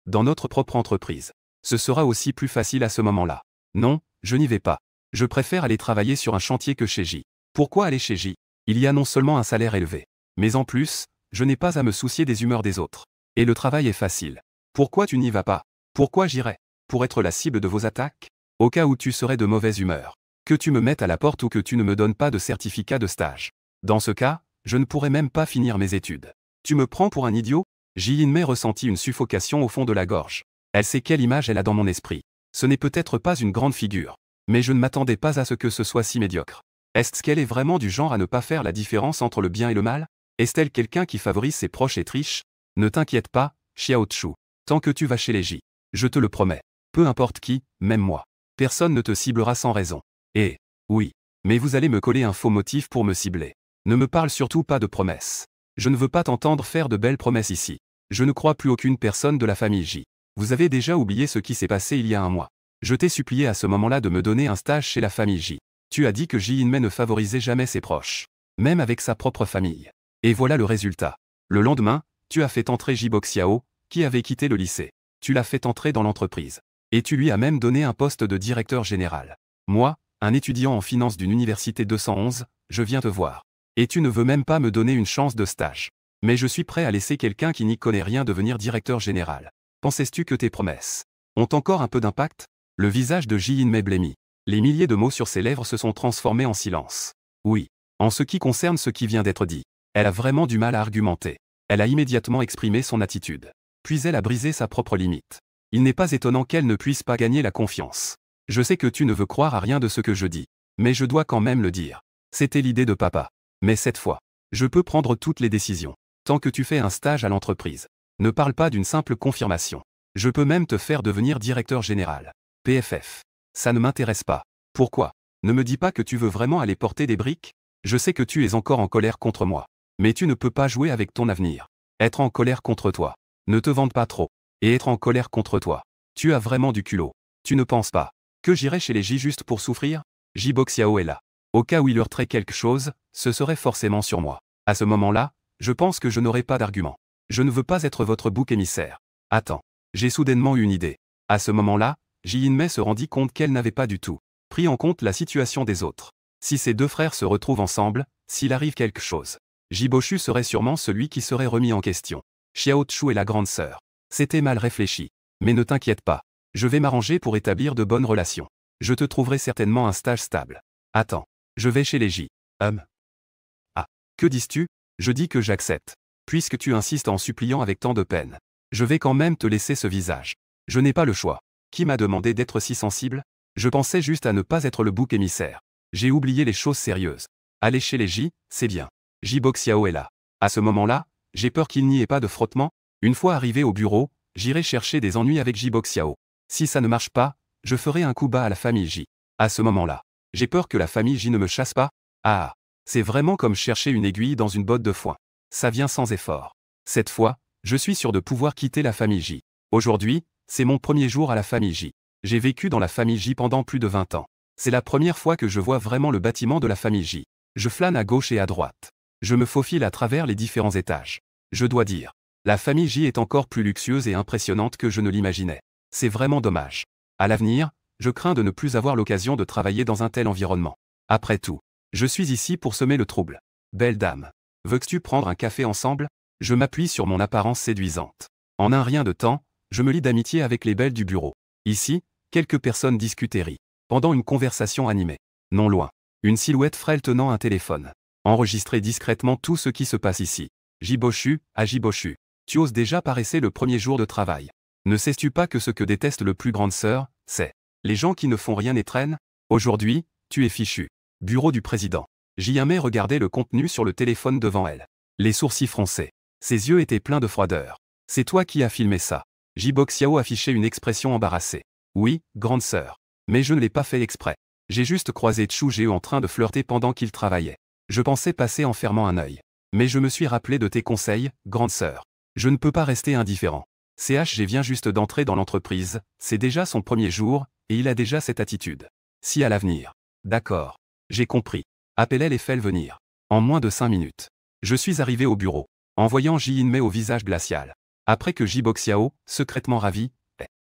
Dans notre propre entreprise. Ce sera aussi plus facile à ce moment-là. Non, je n'y vais pas. Je préfère aller travailler sur un chantier que chez J. Pourquoi aller chez J? Il y a non seulement un salaire élevé, mais en plus, je n'ai pas à me soucier des humeurs des autres. Et le travail est facile. Pourquoi tu n'y vas pas? Pourquoi j'irais? Pour être la cible de vos attaques? Au cas où tu serais de mauvaise humeur. Que tu me mettes à la porte ou que tu ne me donnes pas de certificat de stage. Dans ce cas, je ne pourrais même pas finir mes études. Tu me prends pour un idiot? Ji-in-mei ressentit une suffocation au fond de la gorge. Elle sait quelle image elle a dans mon esprit. Ce n'est peut-être pas une grande figure. Mais je ne m'attendais pas à ce que ce soit si médiocre. Est-ce qu'elle est vraiment du genre à ne pas faire la différence entre le bien et le mal? Est-elle quelqu'un qui favorise ses proches et triche? Ne t'inquiète pas, Xiao Chu. Tant que tu vas chez les J. Je te le promets. Peu importe qui, même moi. Personne ne te ciblera sans raison. Et, oui. Mais vous allez me coller un faux motif pour me cibler. Ne me parle surtout pas de promesses. Je ne veux pas t'entendre faire de belles promesses ici. Je ne crois plus aucune personne de la famille J. Vous avez déjà oublié ce qui s'est passé il y a un mois. Je t'ai supplié à ce moment-là de me donner un stage chez la famille J. Tu as dit que Ji-in-mei ne favorisait jamais ses proches. Même avec sa propre famille. Et voilà le résultat. Le lendemain, tu as fait entrer Jiboxiao, qui avait quitté le lycée. Tu l'as fait entrer dans l'entreprise. Et tu lui as même donné un poste de directeur général. Moi, un étudiant en finance d'une université 211, je viens te voir. Et tu ne veux même pas me donner une chance de stage. Mais je suis prêt à laisser quelqu'un qui n'y connaît rien devenir directeur général. Pensais-tu que tes promesses ont encore un peu d'impact? Le visage de Ji-in-mei blêmit. Les milliers de mots sur ses lèvres se sont transformés en silence. Oui. En ce qui concerne ce qui vient d'être dit, elle a vraiment du mal à argumenter. Elle a immédiatement exprimé son attitude. Puis elle a brisé sa propre limite. Il n'est pas étonnant qu'elle ne puisse pas gagner la confiance. Je sais que tu ne veux croire à rien de ce que je dis. Mais je dois quand même le dire. C'était l'idée de papa. Mais cette fois, je peux prendre toutes les décisions. Tant que tu fais un stage à l'entreprise. Ne parle pas d'une simple confirmation. Je peux même te faire devenir directeur général. PFF. Ça ne m'intéresse pas. Pourquoi? Ne me dis pas que tu veux vraiment aller porter des briques? Je sais que tu es encore en colère contre moi. Mais tu ne peux pas jouer avec ton avenir. Être en colère contre toi. Ne te vante pas trop. Et être en colère contre toi. Tu as vraiment du culot. Tu ne penses pas que j'irai chez les J juste pour souffrir? Jiboxiao est là. Au cas où il heurterait quelque chose, ce serait forcément sur moi. À ce moment-là, je pense que je n'aurai pas d'argument. Je ne veux pas être votre bouc émissaire. Attends. J'ai soudainement eu une idée. À ce moment-là, Ji-in-mei se rendit compte qu'elle n'avait pas du tout pris en compte la situation des autres. Si ces deux frères se retrouvent ensemble, s'il arrive quelque chose, Jiboshu serait sûrement celui qui serait remis en question. Xiao Chu est la grande sœur. C'était mal réfléchi. Mais ne t'inquiète pas. Je vais m'arranger pour établir de bonnes relations. Je te trouverai certainement un stage stable. Attends. Je vais chez les J. Ah. Que dis-tu? Je dis que j'accepte. Puisque tu insistes en suppliant avec tant de peine. Je vais quand même te laisser ce visage. Je n'ai pas le choix. Qui m'a demandé d'être si sensible? Je pensais juste à ne pas être le bouc émissaire. J'ai oublié les choses sérieuses. Aller chez les J, c'est bien. Jiboxiao est là. À ce moment-là, j'ai peur qu'il n'y ait pas de frottement. Une fois arrivé au bureau, j'irai chercher des ennuis avec Jiboxiao. Si ça ne marche pas, je ferai un coup bas à la famille J. À ce moment-là, j'ai peur que la famille J ne me chasse pas. Ah, c'est vraiment comme chercher une aiguille dans une botte de foin. Ça vient sans effort. Cette fois, je suis sûr de pouvoir quitter la famille J. Aujourd'hui, c'est mon premier jour à la famille J. J'ai vécu dans la famille J pendant plus de 20 ans. C'est la première fois que je vois vraiment le bâtiment de la famille J. Je flâne à gauche et à droite. Je me faufile à travers les différents étages. Je dois dire, la famille J est encore plus luxueuse et impressionnante que je ne l'imaginais. C'est vraiment dommage. À l'avenir, je crains de ne plus avoir l'occasion de travailler dans un tel environnement. Après tout, je suis ici pour semer le trouble. Belle dame. Veux-tu prendre un café ensemble? Je m'appuie sur mon apparence séduisante. En un rien de temps, je me lie d'amitié avec les belles du bureau. Ici, quelques personnes discutent et rient. Pendant une conversation animée. Non loin. Une silhouette frêle tenant un téléphone. Enregistrez discrètement tout ce qui se passe ici. Jibochu, à Jibochu. Tu oses déjà paraisser le premier jour de travail. Ne sais-tu pas que ce que déteste le plus grande sœur, c'est les gens qui ne font rien et traînent? Aujourd'hui, tu es fichu. Bureau du président. Jiamei regardait le contenu sur le téléphone devant elle. Les sourcils froncés. Ses yeux étaient pleins de froideur. C'est toi qui as filmé ça. Jiboxiao affichait une expression embarrassée. Oui, grande sœur. Mais je ne l'ai pas fait exprès. J'ai juste croisé Chu Geo en train de flirter pendant qu'il travaillait. Je pensais passer en fermant un œil. Mais je me suis rappelé de tes conseils, grande sœur. Je ne peux pas rester indifférent. CHG vient juste d'entrer dans l'entreprise, c'est déjà son premier jour, et il a déjà cette attitude. Si à l'avenir. D'accord. J'ai compris. Appelez les fais-le venir. En moins de 5 minutes. Je suis arrivé au bureau. En voyant Ji In-mei au visage glacial. Après que Jiboxiao, secrètement ravi,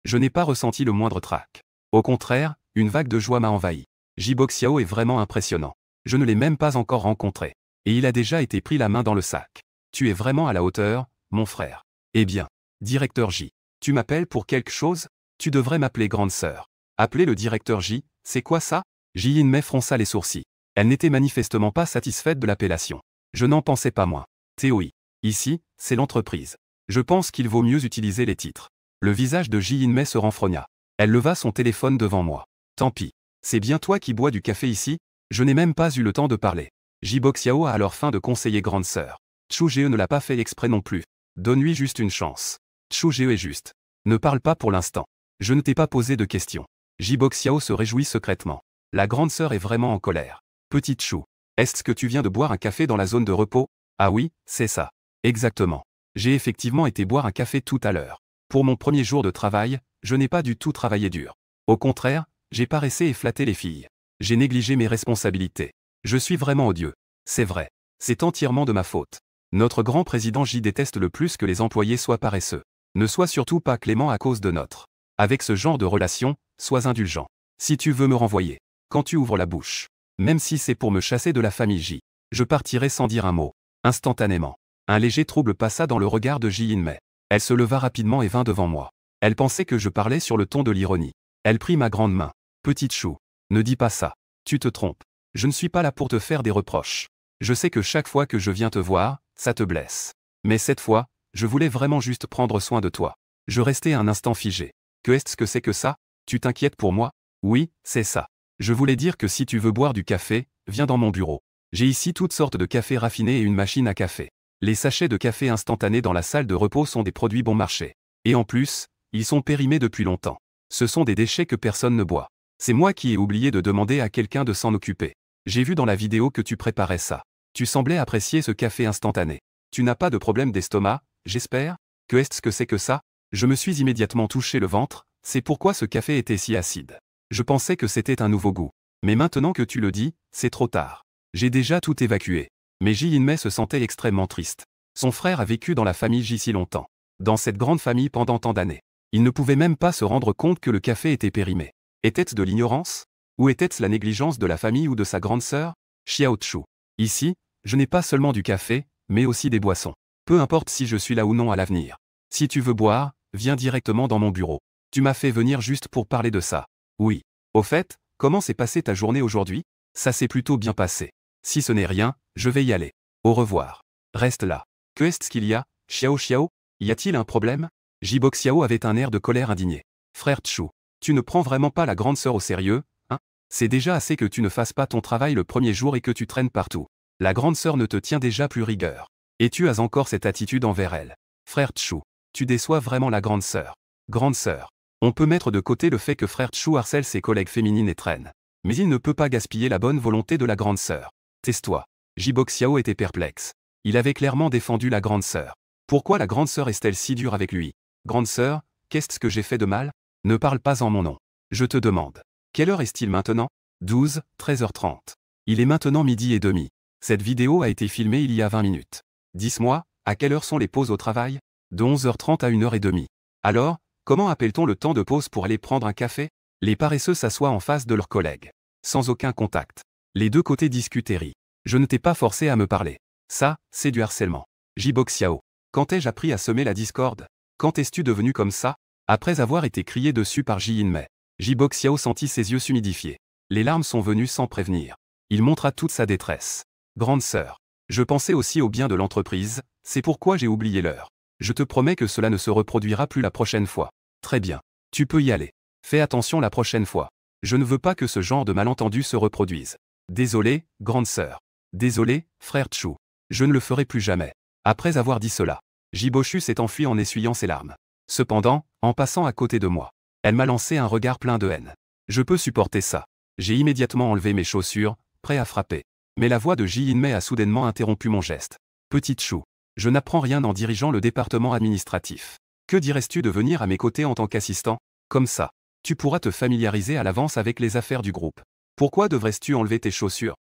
je n'ai pas ressenti le moindre trac. Au contraire, une vague de joie m'a envahi. Jiboxiao est vraiment impressionnant. Je ne l'ai même pas encore rencontré. Et il a déjà été pris la main dans le sac. Tu es vraiment à la hauteur, mon frère. Eh bien, directeur J. Tu m'appelles pour quelque chose? Tu devrais m'appeler grande sœur. Appeler le directeur J, c'est quoi ça? Ji In-mei fronça les sourcils. Elle n'était manifestement pas satisfaite de l'appellation. Je n'en pensais pas moins. Théoï. Ici, c'est l'entreprise. Je pense qu'il vaut mieux utiliser les titres. Le visage de Ji In-mei se renfrogna. Elle leva son téléphone devant moi. Tant pis. C'est bien toi qui bois du café ici? Je n'ai même pas eu le temps de parler. Jiboxiao a alors faim de conseiller grande sœur. Chu Geo ne l'a pas fait exprès non plus. Donne-lui juste une chance. Chu Geo est juste. Ne parle pas pour l'instant. Je ne t'ai pas posé de questions. Jiboxiao se réjouit secrètement. La grande sœur est vraiment en colère. Petite Chou. Est-ce que tu viens de boire un café dans la zone de repos? Ah oui, c'est ça. Exactement. J'ai effectivement été boire un café tout à l'heure. Pour mon premier jour de travail, je n'ai pas du tout travaillé dur. Au contraire, j'ai paressé et flatté les filles. J'ai négligé mes responsabilités. Je suis vraiment odieux. C'est vrai. C'est entièrement de ma faute. Notre grand président J déteste le plus que les employés soient paresseux. Ne sois surtout pas clément à cause de notre. Avec ce genre de relation, sois indulgent. Si tu veux me renvoyer, quand tu ouvres la bouche, même si c'est pour me chasser de la famille J, je partirai sans dire un mot. Instantanément. Un léger trouble passa dans le regard de Ji In-mei. Elle se leva rapidement et vint devant moi. Elle pensait que je parlais sur le ton de l'ironie. Elle prit ma grande main. Petite Chou. Ne dis pas ça. Tu te trompes. Je ne suis pas là pour te faire des reproches. Je sais que chaque fois que je viens te voir, ça te blesse. Mais cette fois, je voulais vraiment juste prendre soin de toi. Je restais un instant figé. Que est-ce que c'est que ça? Tu t'inquiètes pour moi? Oui, c'est ça. Je voulais dire que si tu veux boire du café, viens dans mon bureau. J'ai ici toutes sortes de cafés raffinés et une machine à café. Les sachets de café instantané dans la salle de repos sont des produits bon marché. Et en plus, ils sont périmés depuis longtemps. Ce sont des déchets que personne ne boit. C'est moi qui ai oublié de demander à quelqu'un de s'en occuper. J'ai vu dans la vidéo que tu préparais ça. Tu semblais apprécier ce café instantané. Tu n'as pas de problème d'estomac, j'espère? Que est-ce que c'est que ça? Je me suis immédiatement touché le ventre, c'est pourquoi ce café était si acide. Je pensais que c'était un nouveau goût. Mais maintenant que tu le dis, c'est trop tard. J'ai déjà tout évacué. Mais Ji In-mei se sentait extrêmement triste. Son frère a vécu dans la famille J si longtemps. Dans cette grande famille pendant tant d'années. Il ne pouvait même pas se rendre compte que le café était périmé. Était-ce de l'ignorance? Ou était-ce la négligence de la famille ou de sa grande sœur? Xiao Chu. Ici, je n'ai pas seulement du café, mais aussi des boissons. Peu importe si je suis là ou non à l'avenir. Si tu veux boire, viens directement dans mon bureau. Tu m'as fait venir juste pour parler de ça. Oui. Au fait, comment s'est passée ta journée aujourd'hui? Ça s'est plutôt bien passé. Si ce n'est rien, je vais y aller. Au revoir. Reste là. Que est-ce qu'il y a, Xiao Xiao? Y a-t-il un problème? Jiboxiao avait un air de colère indigné. Frère Chu, tu ne prends vraiment pas la grande sœur au sérieux, hein? C'est déjà assez que tu ne fasses pas ton travail le premier jour et que tu traînes partout. La grande sœur ne te tient déjà plus rigueur. Et tu as encore cette attitude envers elle. Frère Chu, tu déçois vraiment la grande sœur. Grande sœur. On peut mettre de côté le fait que frère Chu harcèle ses collègues féminines et traîne. Mais il ne peut pas gaspiller la bonne volonté de la grande sœur. Tais-toi. Jiboxiao était perplexe. Il avait clairement défendu la grande sœur. Pourquoi la grande sœur est-elle si dure avec lui? Grande sœur, qu'est-ce que j'ai fait de mal? Ne parle pas en mon nom. Je te demande. Quelle heure est-il maintenant? 12, 13h30. Il est maintenant 12h30. Cette vidéo a été filmée il y a 20 minutes. Dis-moi, à quelle heure sont les pauses au travail? De 11h30 à 1h30. Alors, comment appelle-t-on le temps de pause pour aller prendre un café? Les paresseux s'assoient en face de leurs collègues. Sans aucun contact. Les deux côtés discutent et rient. Je ne t'ai pas forcé à me parler. Ça, c'est du harcèlement. Jiboxiao. Quand ai-je appris à semer la discorde? Quand es-tu devenu comme ça? Après avoir été crié dessus par Ji In-mei, Ji-Bok Xiao sentit ses yeux s'humidifier. Les larmes sont venues sans prévenir. Il montra toute sa détresse. Grande sœur, je pensais aussi au bien de l'entreprise, c'est pourquoi j'ai oublié l'heure. Je te promets que cela ne se reproduira plus la prochaine fois. Très bien. Tu peux y aller. Fais attention la prochaine fois. Je ne veux pas que ce genre de malentendu se reproduise. Désolé, grande sœur. Désolé, frère Chu. Je ne le ferai plus jamais. Après avoir dit cela, Jiboshu s'est enfui en essuyant ses larmes. Cependant, en passant à côté de moi, elle m'a lancé un regard plein de haine. Je peux supporter ça. J'ai immédiatement enlevé mes chaussures, prêt à frapper. Mais la voix de Ji In-mei a soudainement interrompu mon geste. Petite Chou, je n'apprends rien en dirigeant le département administratif. Que dirais-tu de venir à mes côtés en tant qu'assistant? Comme ça, tu pourras te familiariser à l'avance avec les affaires du groupe. Pourquoi devrais-tu enlever tes chaussures?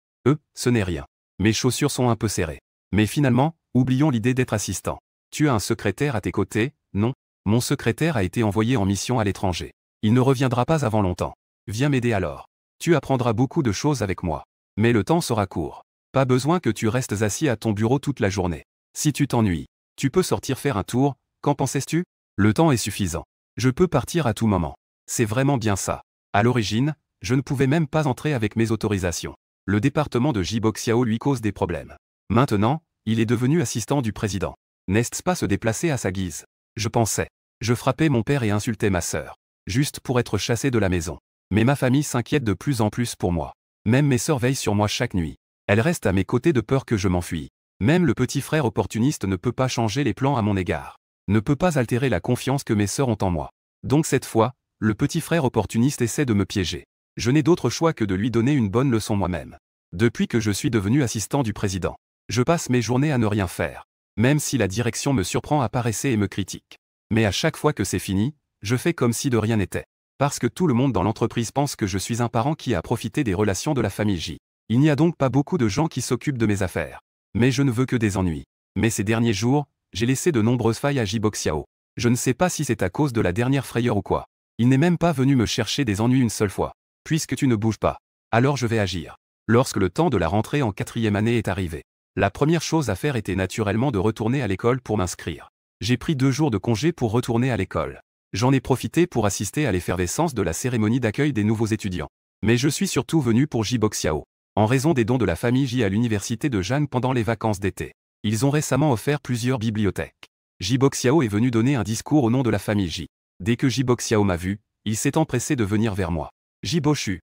Ce n'est rien. Mes chaussures sont un peu serrées. Mais finalement, oublions l'idée d'être assistant. Tu as un secrétaire à tes côtés, non? Mon secrétaire a été envoyé en mission à l'étranger. Il ne reviendra pas avant longtemps. Viens m'aider alors. Tu apprendras beaucoup de choses avec moi. Mais le temps sera court. Pas besoin que tu restes assis à ton bureau toute la journée. Si tu t'ennuies, tu peux sortir faire un tour, qu'en pensais-tu? Le temps est suffisant. Je peux partir à tout moment. C'est vraiment bien ça. À l'origine, je ne pouvais même pas entrer avec mes autorisations. Le département de Ji-Bok Xiao lui cause des problèmes. Maintenant, il est devenu assistant du président. N'est-ce pas se déplacer à sa guise? Je pensais. Je frappais mon père et insultais ma sœur. Juste pour être chassé de la maison. Mais ma famille s'inquiète de plus en plus pour moi. Même mes sœurs veillent sur moi chaque nuit. Elles restent à mes côtés de peur que je m'enfuie. Même le petit frère opportuniste ne peut pas changer les plans à mon égard. Ne peut pas altérer la confiance que mes sœurs ont en moi. Donc cette fois, le petit frère opportuniste essaie de me piéger. Je n'ai d'autre choix que de lui donner une bonne leçon moi-même. Depuis que je suis devenu assistant du président, je passe mes journées à ne rien faire. Même si la direction me surprend à paresser et me critique. Mais à chaque fois que c'est fini, je fais comme si de rien n'était. Parce que tout le monde dans l'entreprise pense que je suis un parent qui a profité des relations de la famille J. Il n'y a donc pas beaucoup de gens qui s'occupent de mes affaires. Mais je ne veux que des ennuis. Mais ces derniers jours, j'ai laissé de nombreuses failles à Ji-Bok Xiao. Je ne sais pas si c'est à cause de la dernière frayeur ou quoi. Il n'est même pas venu me chercher des ennuis une seule fois. Puisque tu ne bouges pas, alors je vais agir. Lorsque le temps de la rentrée en 4e année est arrivé, la première chose à faire était naturellement de retourner à l'école pour m'inscrire. J'ai pris 2 jours de congé pour retourner à l'école. J'en ai profité pour assister à l'effervescence de la cérémonie d'accueil des nouveaux étudiants. Mais je suis surtout venu pour Ji-Bok Xiao, en raison des dons de la famille J à l'université de Jeanne pendant les vacances d'été. Ils ont récemment offert plusieurs bibliothèques. Ji-Bok Xiao est venu donner un discours au nom de la famille J. Dès que Ji-Bok Xiao m'a vu, il s'est empressé de venir vers moi. Jiboshu.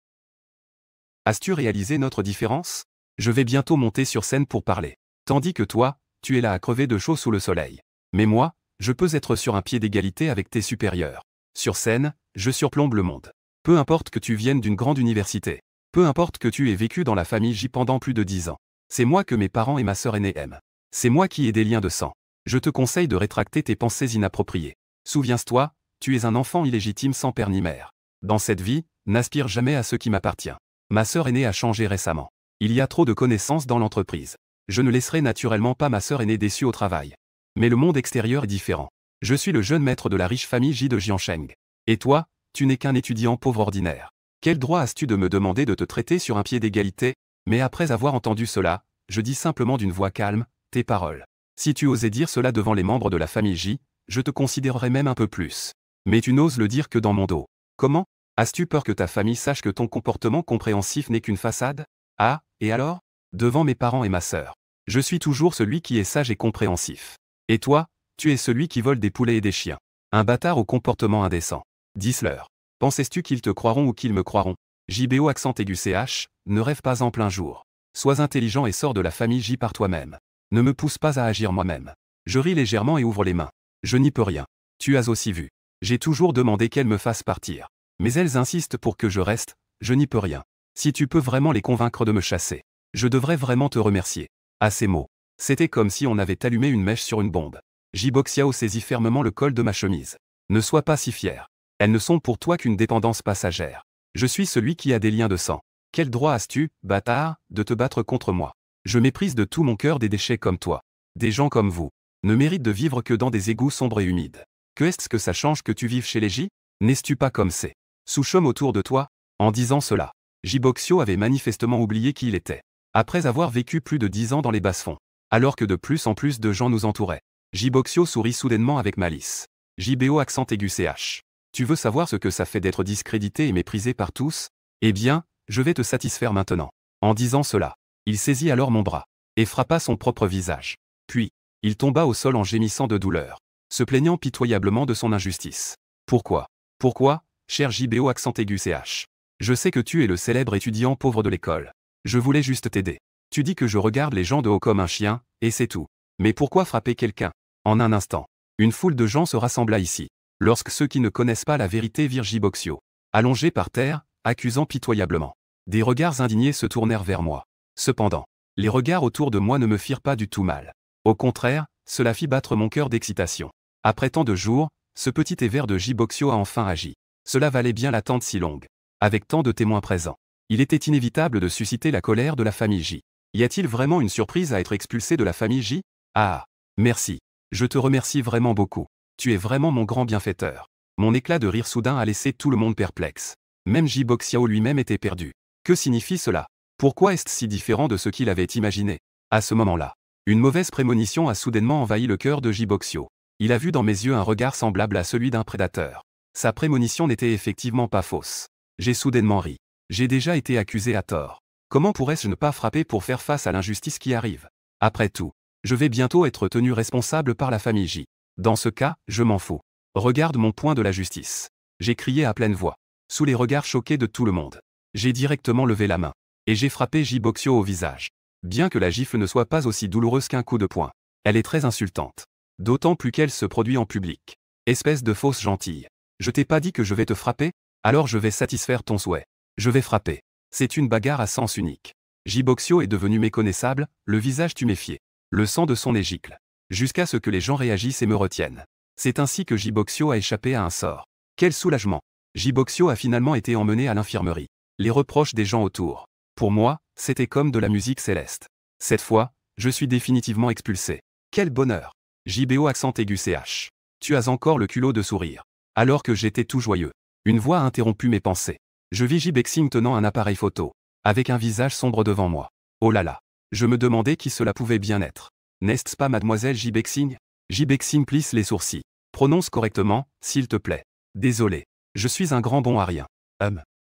As-tu réalisé notre différence? Je vais bientôt monter sur scène pour parler. Tandis que toi, tu es là à crever de chaud sous le soleil. Mais moi, je peux être sur un pied d'égalité avec tes supérieurs. Sur scène, je surplombe le monde. Peu importe que tu viennes d'une grande université. Peu importe que tu aies vécu dans la famille J pendant plus de 10 ans. C'est moi que mes parents et ma sœur aînée aiment. C'est moi qui ai des liens de sang. Je te conseille de rétracter tes pensées inappropriées. Souviens-toi, tu es un enfant illégitime sans père ni mère. Dans cette vie, n'aspire jamais à ce qui m'appartient. Ma sœur aînée a changé récemment. Il y a trop de connaissances dans l'entreprise. Je ne laisserai naturellement pas ma sœur aînée déçue au travail. Mais le monde extérieur est différent. Je suis le jeune maître de la riche famille J de Jiansheng. Et toi, tu n'es qu'un étudiant pauvre ordinaire. Quel droit as-tu de me demander de te traiter sur un pied d'égalité? Mais après avoir entendu cela, je dis simplement d'une voix calme, tes paroles. Si tu osais dire cela devant les membres de la famille J, je te considérerais même un peu plus. Mais tu n'oses le dire que dans mon dos. Comment? As-tu peur que ta famille sache que ton comportement compréhensif n'est qu'une façade? Ah, et alors? Devant mes parents et ma sœur. Je suis toujours celui qui est sage et compréhensif. Et toi, tu es celui qui vole des poulets et des chiens. Un bâtard au comportement indécent. Dis-leur. Penses-tu qu'ils te croiront ou qu'ils me croiront? JBO accent aigu CH, ne rêve pas en plein jour. Sois intelligent et sors de la famille J par toi-même. Ne me pousse pas à agir moi-même. Je ris légèrement et ouvre les mains. Je n'y peux rien. Tu as aussi vu. J'ai toujours demandé qu'elles me fassent partir. Mais elles insistent pour que je reste, je n'y peux rien. Si tu peux vraiment les convaincre de me chasser, je devrais vraiment te remercier. À ces mots, c'était comme si on avait allumé une mèche sur une bombe. Ji-Bok Xiao saisit fermement le col de ma chemise. Ne sois pas si fier. Elles ne sont pour toi qu'une dépendance passagère. Je suis celui qui a des liens de sang. Quel droit as-tu, bâtard, de te battre contre moi? Je méprise de tout mon cœur des déchets comme toi. Des gens comme vous ne méritent de vivre que dans des égouts sombres et humides. Que est-ce que ça change que tu vives chez les J? N'es-tu pas comme ces sous-chômes autour de toi? En disant cela, Ji-Bok Xiao avait manifestement oublié qui il était. Après avoir vécu plus de 10 ans dans les bas-fonds, alors que de plus en plus de gens nous entouraient, Jiboxio sourit soudainement avec malice. JBO accent aigu CH. Tu veux savoir ce que ça fait d'être discrédité et méprisé par tous? Eh bien, je vais te satisfaire maintenant. En disant cela, il saisit alors mon bras et frappa son propre visage. Puis, il tomba au sol en gémissant de douleur, se plaignant pitoyablement de son injustice. Pourquoi? Pourquoi, cher JBO accent aigu CH? Je sais que tu es le célèbre étudiant pauvre de l'école. Je voulais juste t'aider. Tu dis que je regarde les gens de haut comme un chien, et c'est tout. Mais pourquoi frapper quelqu'un? En un instant, une foule de gens se rassembla ici. Lorsque ceux qui ne connaissent pas la vérité virent Jiboxio, allongé par terre, accusant pitoyablement. Des regards indignés se tournèrent vers moi. Cependant, les regards autour de moi ne me firent pas du tout mal. Au contraire, cela fit battre mon cœur d'excitation. Après tant de jours, ce petit et vert de Jiboxio a enfin agi. Cela valait bien l'attente si longue. Avec tant de témoins présents, il était inévitable de susciter la colère de la famille J. Y a-t-il vraiment une surprise à être expulsé de la famille J? Ah, merci. Je te remercie vraiment beaucoup. Tu es vraiment mon grand bienfaiteur. Mon éclat de rire soudain a laissé tout le monde perplexe. Même Jiboxio lui-même était perdu. Que signifie cela? Pourquoi est-ce si différent de ce qu'il avait imaginé? À ce moment-là, une mauvaise prémonition a soudainement envahi le cœur de Jiboxio. Il a vu dans mes yeux un regard semblable à celui d'un prédateur. Sa prémonition n'était effectivement pas fausse. J'ai soudainement ri. J'ai déjà été accusé à tort. Comment pourrais-je ne pas frapper pour faire face à l'injustice qui arrive? Après tout, je vais bientôt être tenu responsable par la famille J. Dans ce cas, je m'en fous. Regarde mon point de la justice. J'ai crié à pleine voix, sous les regards choqués de tout le monde. J'ai directement levé la main, et j'ai frappé Jiboxio au visage. Bien que la gifle ne soit pas aussi douloureuse qu'un coup de poing, elle est très insultante. D'autant plus qu'elle se produit en public. Espèce de fausse gentille. Je t'ai pas dit que je vais te frapper? Alors je vais satisfaire ton souhait. Je vais frapper. C'est une bagarre à sens unique. Jiboxio est devenu méconnaissable, le visage tuméfié. Le sang de son nez gicle. Jusqu'à ce que les gens réagissent et me retiennent. C'est ainsi que Jiboxio a échappé à un sort. Quel soulagement! Jiboxio a finalement été emmené à l'infirmerie. Les reproches des gens autour. Pour moi, c'était comme de la musique céleste. Cette fois, je suis définitivement expulsé. Quel bonheur! JBO accent aigu CH. Tu as encore le culot de sourire. Alors que j'étais tout joyeux. Une voix a interrompu mes pensées. Je vis Jibexing tenant un appareil photo, avec un visage sombre devant moi. Oh là là! Je me demandais qui cela pouvait bien être. N'est-ce pas mademoiselle Jibexing? Jibexing plisse les sourcils. Prononce correctement, s'il te plaît. Désolé. Je suis un grand bon à rien.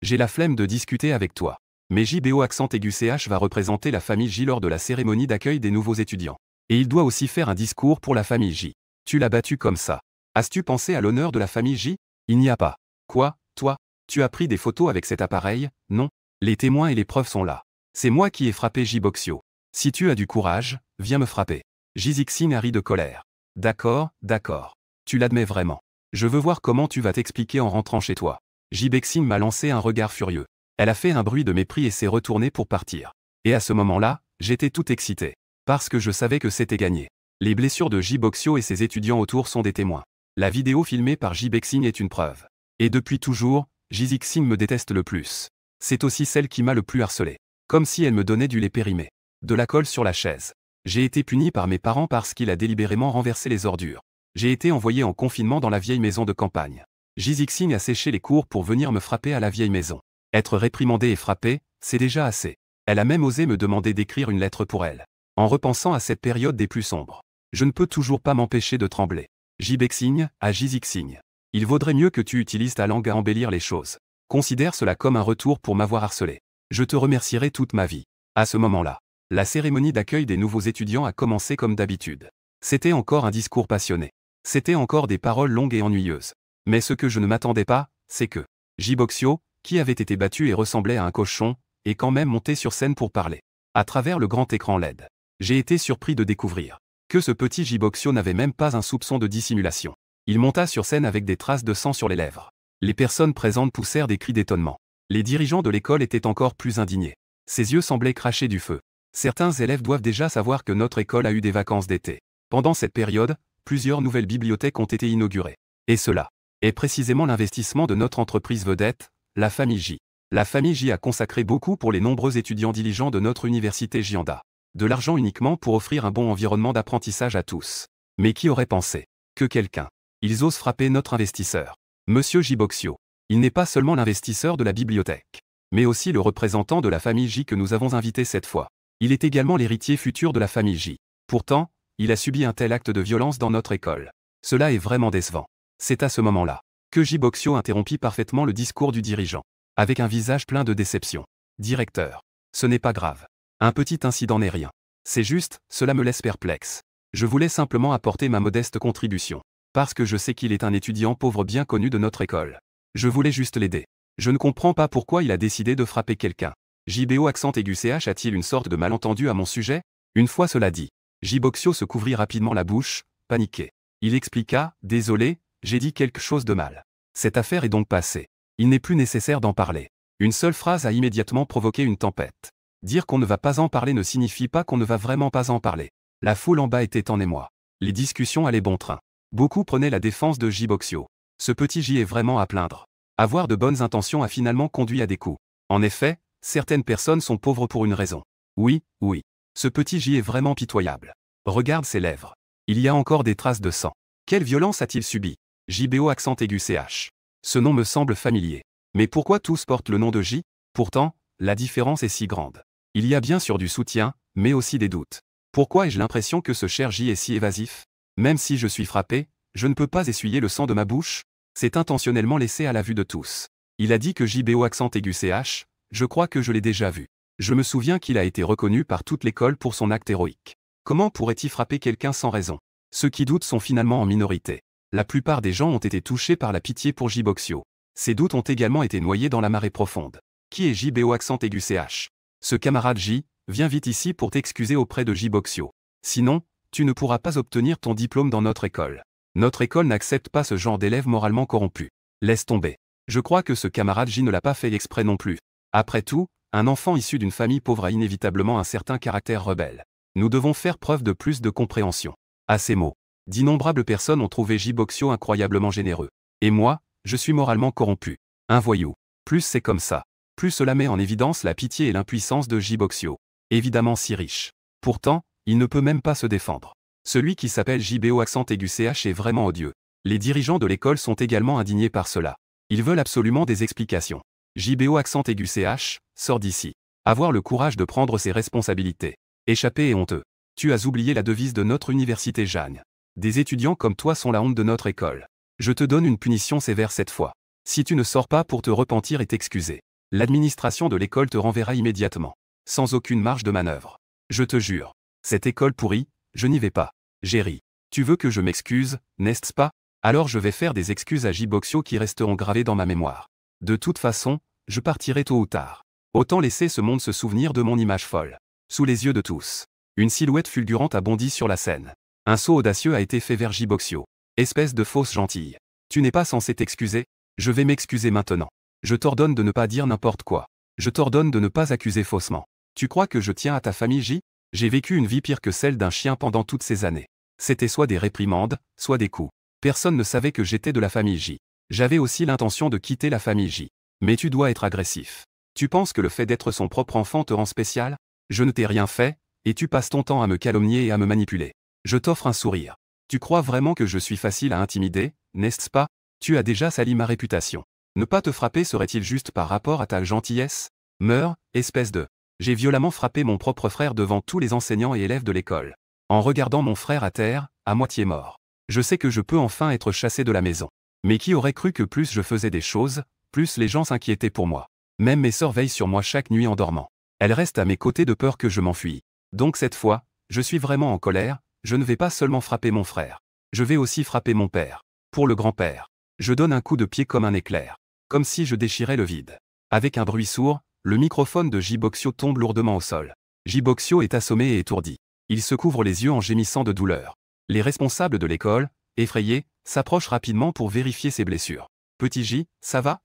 J'ai la flemme de discuter avec toi. Mais JBO accent aigu CH va représenter la famille J lors de la cérémonie d'accueil des nouveaux étudiants. Et il doit aussi faire un discours pour la famille J. Tu l'as battu comme ça. As-tu pensé à l'honneur de la famille J? Il n'y a pas. Quoi, toi? Tu as pris des photos avec cet appareil? Non. Les témoins et les preuves sont là. C'est moi qui ai frappé Jiboxio. Si tu as du courage, viens me frapper. Jizixing a ri de colère. D'accord, d'accord. Tu l'admets vraiment. Je veux voir comment tu vas t'expliquer en rentrant chez toi. Jibexing m'a lancé un regard furieux. Elle a fait un bruit de mépris et s'est retournée pour partir. Et à ce moment-là, j'étais tout excité. Parce que je savais que c'était gagné. Les blessures de Jiboxio et ses étudiants autour sont des témoins. La vidéo filmée par Jibexing est une preuve. Et depuis toujours, Jizixing me déteste le plus. C'est aussi celle qui m'a le plus harcelé. Comme si elle me donnait du lait périmé. De la colle sur la chaise. J'ai été puni par mes parents parce qu'il a délibérément renversé les ordures. J'ai été envoyé en confinement dans la vieille maison de campagne. Jizixing a séché les cours pour venir me frapper à la vieille maison. Être réprimandé et frappé, c'est déjà assez. Elle a même osé me demander d'écrire une lettre pour elle. En repensant à cette période des plus sombres, je ne peux toujours pas m'empêcher de trembler. Jibexing, à Jizixing. Il vaudrait mieux que tu utilises ta langue à embellir les choses. Considère cela comme un retour pour m'avoir harcelé. Je te remercierai toute ma vie. À ce moment-là, la cérémonie d'accueil des nouveaux étudiants a commencé comme d'habitude. C'était encore un discours passionné. C'était encore des paroles longues et ennuyeuses. Mais ce que je ne m'attendais pas, c'est que Jiboxio, qui avait été battu et ressemblait à un cochon, est quand même monté sur scène pour parler. À travers le grand écran LED. J'ai été surpris de découvrir que ce petit Jiboxio n'avait même pas un soupçon de dissimulation. Il monta sur scène avec des traces de sang sur les lèvres. Les personnes présentes poussèrent des cris d'étonnement. Les dirigeants de l'école étaient encore plus indignés. Ses yeux semblaient cracher du feu. Certains élèves doivent déjà savoir que notre école a eu des vacances d'été. Pendant cette période, plusieurs nouvelles bibliothèques ont été inaugurées. Et cela est précisément l'investissement de notre entreprise vedette, la famille J. La famille J a consacré beaucoup pour les nombreux étudiants diligents de notre université Jianda. De l'argent uniquement pour offrir un bon environnement d'apprentissage à tous. Mais qui aurait pensé que quelqu'un, ils osent frapper notre investisseur, Monsieur Jiboxio. Il n'est pas seulement l'investisseur de la bibliothèque, mais aussi le représentant de la famille J que nous avons invité cette fois. Il est également l'héritier futur de la famille J. Pourtant, il a subi un tel acte de violence dans notre école. Cela est vraiment décevant. C'est à ce moment-là que J. Boxio interrompit parfaitement le discours du dirigeant, avec un visage plein de déception. Directeur, ce n'est pas grave. Un petit incident n'est rien. C'est juste, cela me laisse perplexe. Je voulais simplement apporter ma modeste contribution. Parce que je sais qu'il est un étudiant pauvre bien connu de notre école. Je voulais juste l'aider. Je ne comprends pas pourquoi il a décidé de frapper quelqu'un. JBO accent aigu CH a-t-il une sorte de malentendu à mon sujet? Une fois cela dit, J. Boxio se couvrit rapidement la bouche, paniqué. Il expliqua, désolé, j'ai dit quelque chose de mal. Cette affaire est donc passée. Il n'est plus nécessaire d'en parler. Une seule phrase a immédiatement provoqué une tempête. Dire qu'on ne va pas en parler ne signifie pas qu'on ne va vraiment pas en parler. La foule en bas était en émoi. Les discussions allaient bon train. Beaucoup prenaient la défense de J. Boxio. Ce petit J est vraiment à plaindre. Avoir de bonnes intentions a finalement conduit à des coups. En effet, certaines personnes sont pauvres pour une raison. Oui, oui. Ce petit J est vraiment pitoyable. Regarde ses lèvres. Il y a encore des traces de sang. Quelle violence a-t-il subi? JBO accent aigu CH. Ce nom me semble familier. Mais pourquoi tous portent le nom de J? Pourtant, la différence est si grande. Il y a bien sûr du soutien, mais aussi des doutes. Pourquoi ai-je l'impression que ce cher J est si évasif? Même si je suis frappé, je ne peux pas essuyer le sang de ma bouche. C'est intentionnellement laissé à la vue de tous. Il a dit que JBO accent aigu CH, je crois que je l'ai déjà vu. Je me souviens qu'il a été reconnu par toute l'école pour son acte héroïque. Comment pourrait-il frapper quelqu'un sans raison? Ceux qui doutent sont finalement en minorité. La plupart des gens ont été touchés par la pitié pour J. Boxio. Ces doutes ont également été noyés dans la marée profonde. Qui est JBO accent aigu CH? Ce camarade J, viens vite ici pour t'excuser auprès de J. Boxio. Sinon, tu ne pourras pas obtenir ton diplôme dans notre école. Notre école n'accepte pas ce genre d'élèves moralement corrompus. Laisse tomber. Je crois que ce camarade J ne l'a pas fait exprès non plus. Après tout, un enfant issu d'une famille pauvre a inévitablement un certain caractère rebelle. Nous devons faire preuve de plus de compréhension. À ces mots, d'innombrables personnes ont trouvé J. Boxio incroyablement généreux. Et moi, je suis moralement corrompu. Un voyou. Plus c'est comme ça, plus cela met en évidence la pitié et l'impuissance de J. Boxio. Évidemment si riche. Pourtant, il ne peut même pas se défendre. Celui qui s'appelle JBO accent aigu CH est vraiment odieux. Les dirigeants de l'école sont également indignés par cela. Ils veulent absolument des explications. JBO accent aigu CH, sors d'ici. Avoir le courage de prendre ses responsabilités. Échappé et honteux. Tu as oublié la devise de notre université Jeanne. Des étudiants comme toi sont la honte de notre école. Je te donne une punition sévère cette fois. Si tu ne sors pas pour te repentir et t'excuser, l'administration de l'école te renverra immédiatement. Sans aucune marge de manœuvre. Je te jure. Cette école pourrie, je n'y vais pas. J'ai ri. Tu veux que je m'excuse, n'est-ce pas? Alors je vais faire des excuses à J. Boxio qui resteront gravées dans ma mémoire. De toute façon, je partirai tôt ou tard. Autant laisser ce monde se souvenir de mon image folle. Sous les yeux de tous. Une silhouette fulgurante a bondi sur la scène. Un saut audacieux a été fait vers J. Boxio. Espèce de fausse gentille. Tu n'es pas censé t'excuser? Je vais m'excuser maintenant. Je t'ordonne de ne pas dire n'importe quoi. Je t'ordonne de ne pas accuser faussement. Tu crois que je tiens à ta famille J? J'ai vécu une vie pire que celle d'un chien pendant toutes ces années. C'était soit des réprimandes, soit des coups. Personne ne savait que j'étais de la famille J. J'avais aussi l'intention de quitter la famille J. Mais tu dois être agressif. Tu penses que le fait d'être son propre enfant te rend spécial? Je ne t'ai rien fait, et tu passes ton temps à me calomnier et à me manipuler. Je t'offre un sourire. Tu crois vraiment que je suis facile à intimider, n'est-ce pas? Tu as déjà sali ma réputation. Ne pas te frapper serait-il juste par rapport à ta gentillesse? Meurs, espèce de... J'ai violemment frappé mon propre frère devant tous les enseignants et élèves de l'école. En regardant mon frère à terre, à moitié mort. Je sais que je peux enfin être chassé de la maison. Mais qui aurait cru que plus je faisais des choses, plus les gens s'inquiétaient pour moi. Même mes sœurs veillent sur moi chaque nuit en dormant. Elles restent à mes côtés de peur que je m'enfuis. Donc cette fois, je suis vraiment en colère, je ne vais pas seulement frapper mon frère. Je vais aussi frapper mon père. Pour le grand-père. Je donne un coup de pied comme un éclair. Comme si je déchirais le vide. Avec un bruit sourd, le microphone de J. Boxio tombe lourdement au sol. J. Boxio est assommé et étourdi. Il se couvre les yeux en gémissant de douleur. Les responsables de l'école, effrayés, s'approchent rapidement pour vérifier ses blessures. Petit J, ça va?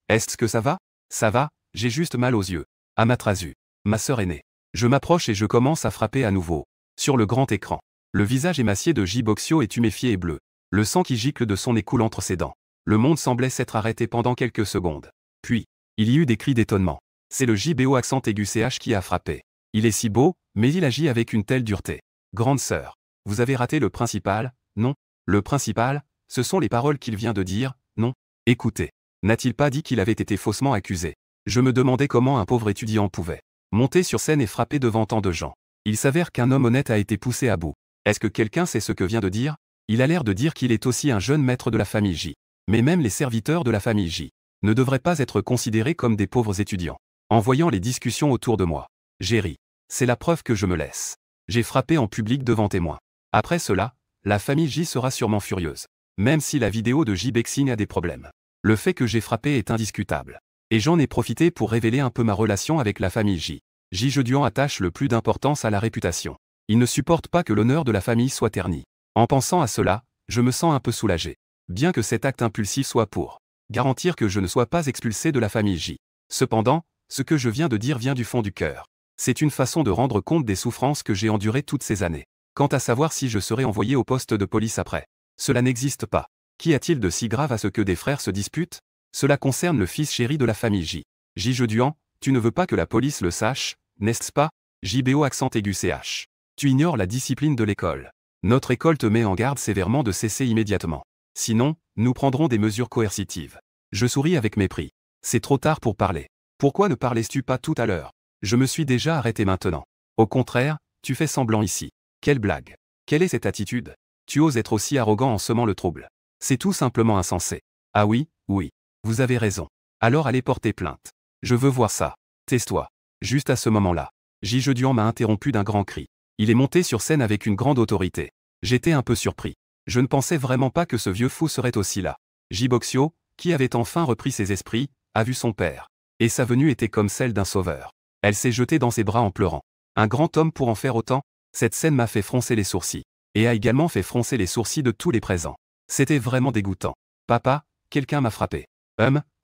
Est-ce que ça va? Ça va, j'ai juste mal aux yeux. Amaterasu. Ma sœur aînée. Je m'approche et je commence à frapper à nouveau. Sur le grand écran. Le visage émacié de J. Boxio est tuméfié et bleu. Le sang qui gicle de son nez coule entre ses dents. Le monde semblait s'être arrêté pendant quelques secondes. Puis, il y eut des cris d'étonnement. C'est le JBO accent aigu CH qui a frappé. Il est si beau, mais il agit avec une telle dureté. Grande sœur. Vous avez raté le principal, non? Le principal, ce sont les paroles qu'il vient de dire, non? Écoutez. N'a-t-il pas dit qu'il avait été faussement accusé? Je me demandais comment un pauvre étudiant pouvait monter sur scène et frapper devant tant de gens. Il s'avère qu'un homme honnête a été poussé à bout. Est-ce que quelqu'un sait ce que vient de dire? Il a l'air de dire qu'il est aussi un jeune maître de la famille J. Mais même les serviteurs de la famille J ne devraient pas être considérés comme des pauvres étudiants. En voyant les discussions autour de moi, j'ai ri. C'est la preuve que je me laisse. J'ai frappé en public devant témoins. Après cela, la famille J sera sûrement furieuse. Même si la vidéo de J Bexing a des problèmes. Le fait que j'ai frappé est indiscutable. Et j'en ai profité pour révéler un peu ma relation avec la famille J. J. Jeduan attache le plus d'importance à la réputation. Il ne supporte pas que l'honneur de la famille soit terni. En pensant à cela, je me sens un peu soulagé. Bien que cet acte impulsif soit pour garantir que je ne sois pas expulsé de la famille J. Cependant, ce que je viens de dire vient du fond du cœur. C'est une façon de rendre compte des souffrances que j'ai endurées toutes ces années. Quant à savoir si je serai envoyé au poste de police après, cela n'existe pas. Qu'y a-t-il de si grave à ce que des frères se disputent? Cela concerne le fils chéri de la famille J. J. Jeduan, tu ne veux pas que la police le sache, n'est-ce pas? JBO accent aigu CH. Tu ignores la discipline de l'école. Notre école te met en garde sévèrement de cesser immédiatement. Sinon, nous prendrons des mesures coercitives. Je souris avec mépris. C'est trop tard pour parler. Pourquoi ne parlais-tu pas tout à l'heure? Je me suis déjà arrêté maintenant. Au contraire, tu fais semblant ici. Quelle blague. Quelle est cette attitude? Tu oses être aussi arrogant en semant le trouble. C'est tout simplement insensé. Ah oui, oui. Vous avez raison. Alors allez porter plainte. Je veux voir ça. Tais-toi. Juste à ce moment-là, J. Jeduan m'a interrompu d'un grand cri. Il est monté sur scène avec une grande autorité. J'étais un peu surpris. Je ne pensais vraiment pas que ce vieux fou serait aussi là. J. Boxio, qui avait enfin repris ses esprits, a vu son père. Et sa venue était comme celle d'un sauveur. Elle s'est jetée dans ses bras en pleurant. Un grand homme pour en faire autant? Cette scène m'a fait froncer les sourcils. Et a également fait froncer les sourcils de tous les présents. C'était vraiment dégoûtant. Papa, quelqu'un m'a frappé.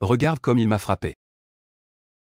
Regarde comme il m'a frappé.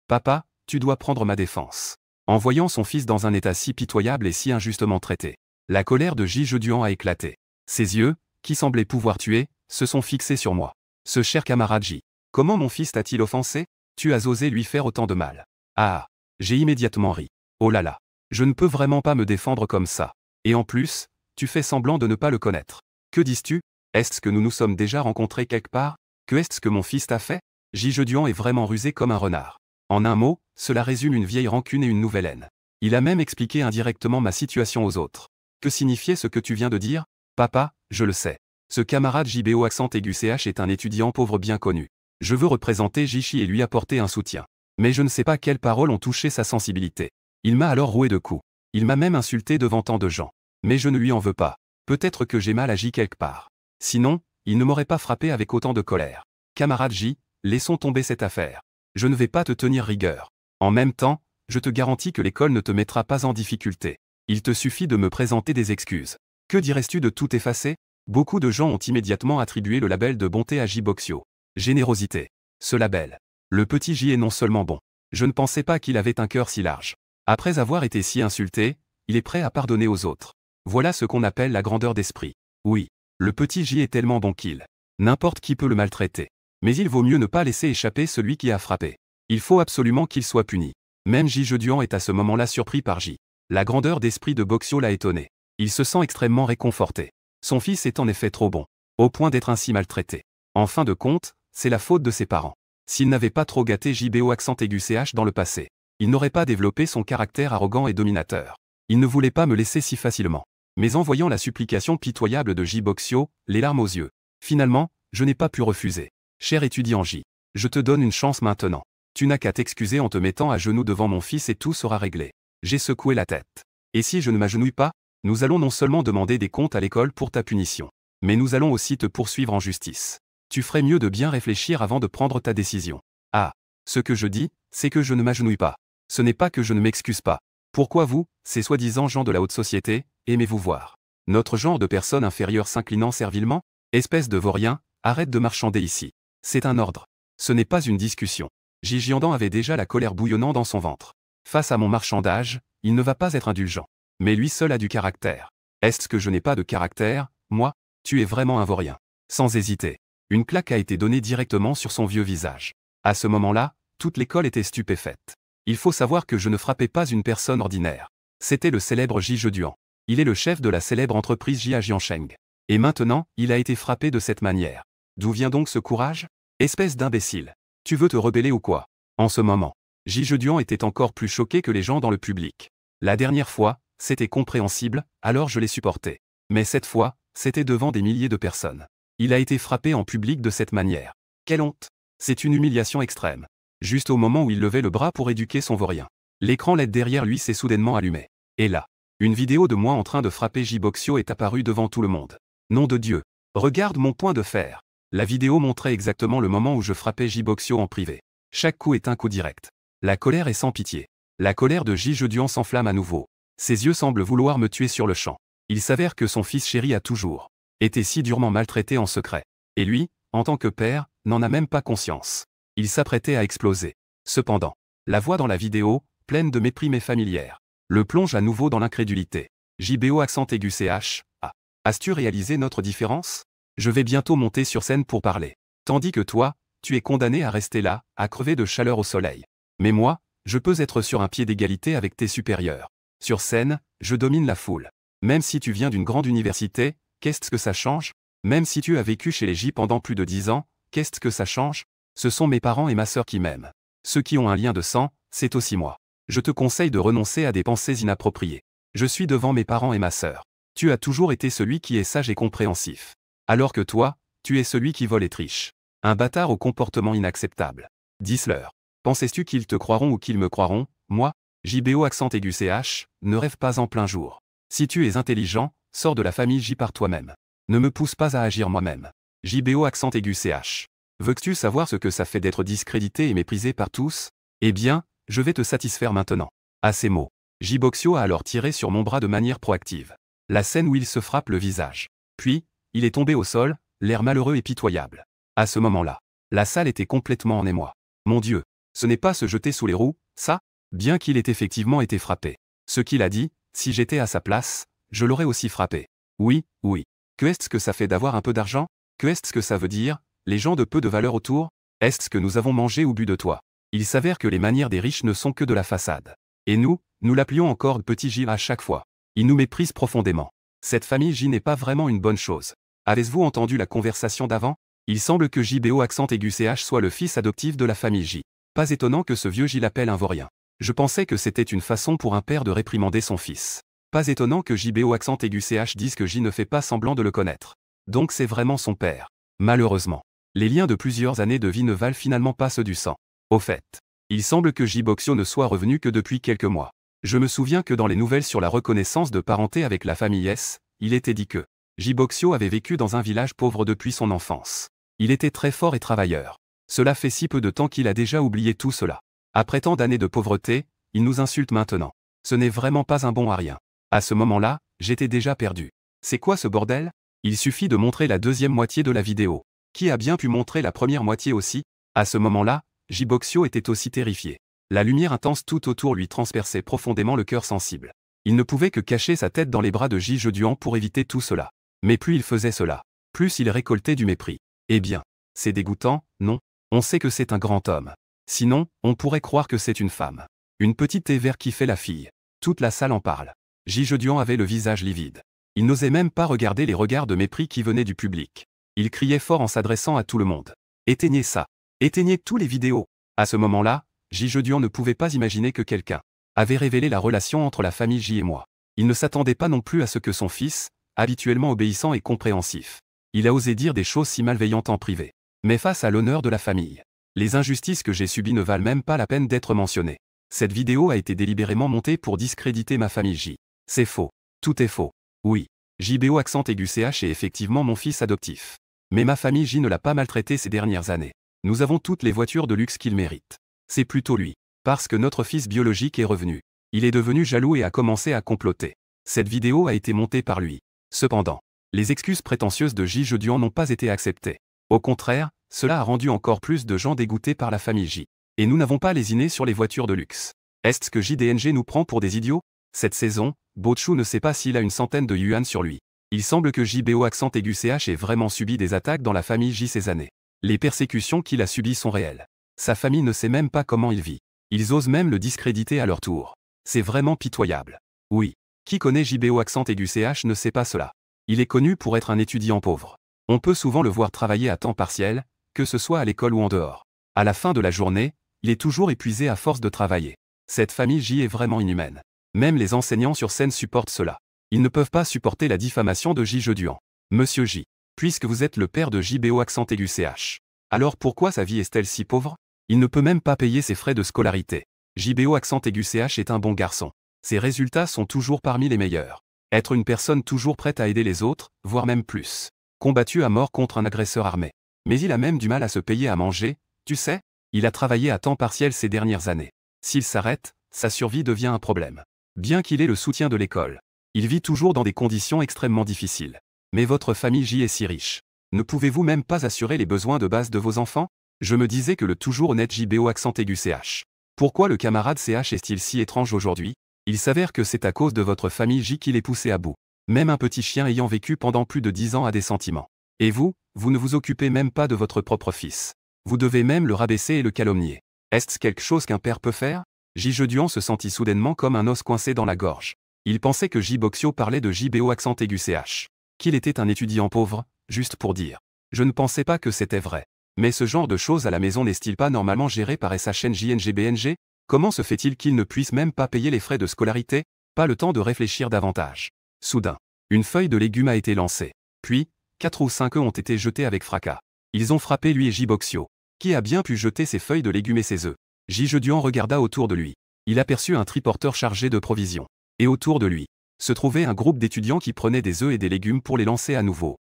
Papa, tu dois prendre ma défense. En voyant son fils dans un état si pitoyable et si injustement traité, la colère de J. Jeduan a éclaté. Ses yeux, qui semblaient pouvoir tuer, se sont fixés sur moi. Ce cher camarade J. Comment mon fils t'a-t-il offensé? Tu as osé lui faire autant de mal. Ah! J'ai immédiatement ri. Oh là là! Je ne peux vraiment pas me défendre comme ça. Et en plus, tu fais semblant de ne pas le connaître. Que dis-tu? Est-ce que nous nous sommes déjà rencontrés quelque part? Que est-ce que mon fils t'a fait? J. Jeduan est vraiment rusé comme un renard. En un mot, cela résume une vieille rancune et une nouvelle haine. Il a même expliqué indirectement ma situation aux autres. Que signifiait ce que tu viens de dire? Papa, je le sais. Ce camarade JBO accent aigu CH est un étudiant pauvre bien connu. Je veux représenter Jichi et lui apporter un soutien. Mais je ne sais pas quelles paroles ont touché sa sensibilité. Il m'a alors roué de coups. Il m'a même insulté devant tant de gens. Mais je ne lui en veux pas. Peut-être que j'ai mal agi quelque part. Sinon, il ne m'aurait pas frappé avec autant de colère. Camarade J, laissons tomber cette affaire. Je ne vais pas te tenir rigueur. En même temps, je te garantis que l'école ne te mettra pas en difficulté. Il te suffit de me présenter des excuses. Que dirais-tu de tout effacer? Beaucoup de gens ont immédiatement attribué le label de bonté à J. Boxio. Générosité. Ce label. Le petit J est non seulement bon. Je ne pensais pas qu'il avait un cœur si large. Après avoir été si insulté, il est prêt à pardonner aux autres. Voilà ce qu'on appelle la grandeur d'esprit. Oui. Le petit J est tellement bon qu'il. N'importe qui peut le maltraiter. Mais il vaut mieux ne pas laisser échapper celui qui a frappé. Il faut absolument qu'il soit puni. Même J. Jeduan est à ce moment-là surpris par J. La grandeur d'esprit de Boxio l'a étonné. Il se sent extrêmement réconforté. Son fils est en effet trop bon. Au point d'être ainsi maltraité. En fin de compte, c'est la faute de ses parents. S'il n'avait pas trop gâté JBO accent aigu CH dans le passé, il n'aurait pas développé son caractère arrogant et dominateur. Il ne voulait pas me laisser si facilement. Mais en voyant la supplication pitoyable de J. Boxio, les larmes aux yeux, finalement, je n'ai pas pu refuser. Cher étudiant J, je te donne une chance maintenant. Tu n'as qu'à t'excuser en te mettant à genoux devant mon fils et tout sera réglé. J'ai secoué la tête. Et si je ne m'agenouille pas, nous allons non seulement demander des comptes à l'école pour ta punition, mais nous allons aussi te poursuivre en justice. Tu ferais mieux de bien réfléchir avant de prendre ta décision. Ah, ce que je dis, c'est que je ne m'agenouille pas. Ce n'est pas que je ne m'excuse pas. Pourquoi vous, ces soi-disant gens de la haute société, aimez-vous voir notre genre de personnes inférieures s'inclinant servilement? Espèce de vaurien, arrête de marchander ici. C'est un ordre. Ce n'est pas une discussion. J. Jeduan avait déjà la colère bouillonnant dans son ventre. Face à mon marchandage, il ne va pas être indulgent. Mais lui seul a du caractère. Est-ce que je n'ai pas de caractère, moi? Tu es vraiment un vaurien. Sans hésiter. Une claque a été donnée directement sur son vieux visage. À ce moment-là, toute l'école était stupéfaite. Il faut savoir que je ne frappais pas une personne ordinaire. C'était le célèbre J. Jeduan. Il est le chef de la célèbre entreprise Jia Jiansheng. Et maintenant, il a été frappé de cette manière. D'où vient donc ce courage? Espèce d'imbécile. Tu veux te rebeller ou quoi? En ce moment, J. Jeduan était encore plus choqué que les gens dans le public. La dernière fois, c'était compréhensible, alors je l'ai supporté. Mais cette fois, c'était devant des milliers de personnes. Il a été frappé en public de cette manière. Quelle honte! C'est une humiliation extrême. Juste au moment où il levait le bras pour éduquer son vaurien. L'écran LED derrière lui s'est soudainement allumé. Et là, une vidéo de moi en train de frapper J-Boxio est apparue devant tout le monde. Nom de Dieu! Regarde mon point de fer! La vidéo montrait exactement le moment où je frappais J-Boxio en privé. Chaque coup est un coup direct. La colère est sans pitié. La colère de J. Jeudiohan s'enflamme à nouveau. Ses yeux semblent vouloir me tuer sur le champ. Il s'avère que son fils chéri a toujours été si durement maltraité en secret. Et lui, en tant que père, n'en a même pas conscience. Il s'apprêtait à exploser. Cependant, la voix dans la vidéo, pleine de mépris mais familière, le plonge à nouveau dans l'incrédulité. JBO accent aigu CH, ah. As-tu réalisé notre différence? Je vais bientôt monter sur scène pour parler. Tandis que toi, tu es condamné à rester là, à crever de chaleur au soleil. Mais moi, je peux être sur un pied d'égalité avec tes supérieurs. Sur scène, je domine la foule. Même si tu viens d'une grande université, qu'est-ce que ça change? Même si tu as vécu chez les J pendant plus de 10 ans, qu'est-ce que ça change? Ce sont mes parents et ma sœur qui m'aiment. Ceux qui ont un lien de sang, c'est aussi moi. Je te conseille de renoncer à des pensées inappropriées. Je suis devant mes parents et ma sœur. Tu as toujours été celui qui est sage et compréhensif. Alors que toi, tu es celui qui vole et triche. Un bâtard au comportement inacceptable. Dis-leur. Pensais-tu qu'ils te croiront ou qu'ils me croiront? Moi, JBO accent aigu CH, ne rêve pas en plein jour. Si tu es intelligent, sors de la famille J par toi-même. Ne me pousse pas à agir moi-même. JBO accent aigu CH. Veux-tu savoir ce que ça fait d'être discrédité et méprisé par tous? Eh bien, je vais te satisfaire maintenant. À ces mots, J-Boxio a alors tiré sur mon bras de manière proactive. La scène où il se frappe le visage. Puis, il est tombé au sol, l'air malheureux et pitoyable. À ce moment-là, la salle était complètement en émoi. Mon Dieu, ce n'est pas se jeter sous les roues, ça? Bien qu'il ait effectivement été frappé. Ce qu'il a dit, si j'étais à sa place, je l'aurais aussi frappé. Oui, oui. Que est-ce que ça fait d'avoir un peu d'argent? Que est-ce que ça veut dire, les gens de peu de valeur autour? Est-ce que nous avons mangé ou bu de toi? Il s'avère que les manières des riches ne sont que de la façade. Et nous l'appelions encore petit J à chaque fois. Il nous méprise profondément. Cette famille J n'est pas vraiment une bonne chose. Avez-vous entendu la conversation d'avant? Il semble que JBO accent aigu CH soit le fils adoptif de la famille J. Pas étonnant que ce vieux J l'appelle un vaurien. Je pensais que c'était une façon pour un père de réprimander son fils. Pas étonnant que JBO accent aigu CH dise que J ne fait pas semblant de le connaître. Donc c'est vraiment son père. Malheureusement, les liens de plusieurs années de vie ne valent finalement pas ceux du sang. Au fait, il semble que J-Boxio ne soit revenu que depuis quelques mois. Je me souviens que dans les nouvelles sur la reconnaissance de parenté avec la famille S, il était dit que J-Boxio avait vécu dans un village pauvre depuis son enfance. Il était très fort et travailleur. Cela fait si peu de temps qu'il a déjà oublié tout cela. Après tant d'années de pauvreté, il nous insulte maintenant. Ce n'est vraiment pas un bon à rien. À ce moment-là, j'étais déjà perdu. C'est quoi ce bordel? Il suffit de montrer la deuxième moitié de la vidéo. Qui a bien pu montrer la première moitié aussi? À ce moment-là, J-Boxio était aussi terrifié. La lumière intense tout autour lui transperçait profondément le cœur sensible. Il ne pouvait que cacher sa tête dans les bras de J. Jeudiohan pour éviter tout cela. Mais plus il faisait cela, plus il récoltait du mépris. Eh bien, c'est dégoûtant, non? On sait que c'est un grand homme. Sinon, on pourrait croire que c'est une femme. Une petite thé vert qui fait la fille. Toute la salle en parle. J. Jeudiohan avait le visage livide. Il n'osait même pas regarder les regards de mépris qui venaient du public. Il criait fort en s'adressant à tout le monde. Éteignez ça. Éteignez tous les vidéos. À ce moment-là, J. Jeudiohan ne pouvait pas imaginer que quelqu'un avait révélé la relation entre la famille J et moi. Il ne s'attendait pas non plus à ce que son fils, habituellement obéissant et compréhensif, il a osé dire des choses si malveillantes en privé. Mais face à l'honneur de la famille, les injustices que j'ai subies ne valent même pas la peine d'être mentionnées. Cette vidéo a été délibérément montée pour discréditer ma famille J. C'est faux. Tout est faux. Oui. JBO accent aigu CH est effectivement mon fils adoptif. Mais ma famille J ne l'a pas maltraité ces dernières années. Nous avons toutes les voitures de luxe qu'il mérite. C'est plutôt lui. Parce que notre fils biologique est revenu. Il est devenu jaloux et a commencé à comploter. Cette vidéo a été montée par lui. Cependant, les excuses prétentieuses de J. Jeudiohan n'ont pas été acceptées. Au contraire, cela a rendu encore plus de gens dégoûtés par la famille J. Et nous n'avons pas lésiné sur les voitures de luxe. Est-ce que JDNG nous prend pour des idiots? Cette saison, Bochou ne sait pas s'il a une centaine de yuan sur lui. Il semble que JBO accent aigu CH ait vraiment subi des attaques dans la famille J ces années. Les persécutions qu'il a subies sont réelles. Sa famille ne sait même pas comment il vit. Ils osent même le discréditer à leur tour. C'est vraiment pitoyable. Oui. Qui connaît JBO accent aigu CH ne sait pas cela. Il est connu pour être un étudiant pauvre. On peut souvent le voir travailler à temps partiel, que ce soit à l'école ou en dehors. À la fin de la journée, il est toujours épuisé à force de travailler. Cette famille J est vraiment inhumaine. Même les enseignants sur scène supportent cela. Ils ne peuvent pas supporter la diffamation de J. Jeduan. Monsieur J. Puisque vous êtes le père de JBO accent aigu CH. Alors pourquoi sa vie est-elle si pauvre? Il ne peut même pas payer ses frais de scolarité. JBO accent aigu CH est un bon garçon. Ses résultats sont toujours parmi les meilleurs. Être une personne toujours prête à aider les autres, voire même plus. Combattu à mort contre un agresseur armé. Mais il a même du mal à se payer à manger, tu sais? Il a travaillé à temps partiel ces dernières années. S'il s'arrête, sa survie devient un problème. Bien qu'il ait le soutien de l'école. Il vit toujours dans des conditions extrêmement difficiles. Mais votre famille J est si riche. Ne pouvez-vous même pas assurer les besoins de base de vos enfants? Je me disais que le toujours honnête JBO accent aigu CH. Pourquoi le camarade CH est-il si étrange aujourd'hui? Il s'avère que c'est à cause de votre famille J qu'il est poussé à bout. Même un petit chien ayant vécu pendant plus de 10 ans a des sentiments. Et vous ne vous occupez même pas de votre propre fils. Vous devez même le rabaisser et le calomnier. Est-ce quelque chose qu'un père peut faire? J. Jeduan se sentit soudainement comme un os coincé dans la gorge. Il pensait que J. Boxio parlait de JBO accent aigu CH. Qu'il était un étudiant pauvre, juste pour dire. Je ne pensais pas que c'était vrai. Mais ce genre de choses à la maison n'est-il pas normalement géré par SHNJNGBNG? Comment se fait-il qu'il ne puisse même pas payer les frais de scolarité? Pas le temps de réfléchir davantage. Soudain, une feuille de légumes a été lancée. Puis, 4 ou 5 œufs ont été jetés avec fracas. Ils ont frappé lui et J. Boxio. Qui a bien pu jeter ces feuilles de légumes et ces œufs? J. Jeduan regarda autour de lui. Il aperçut un triporteur chargé de provisions. Et autour de lui se trouvait un groupe d'étudiants qui prenaient des œufs et des légumes pour les lancer à nouveau.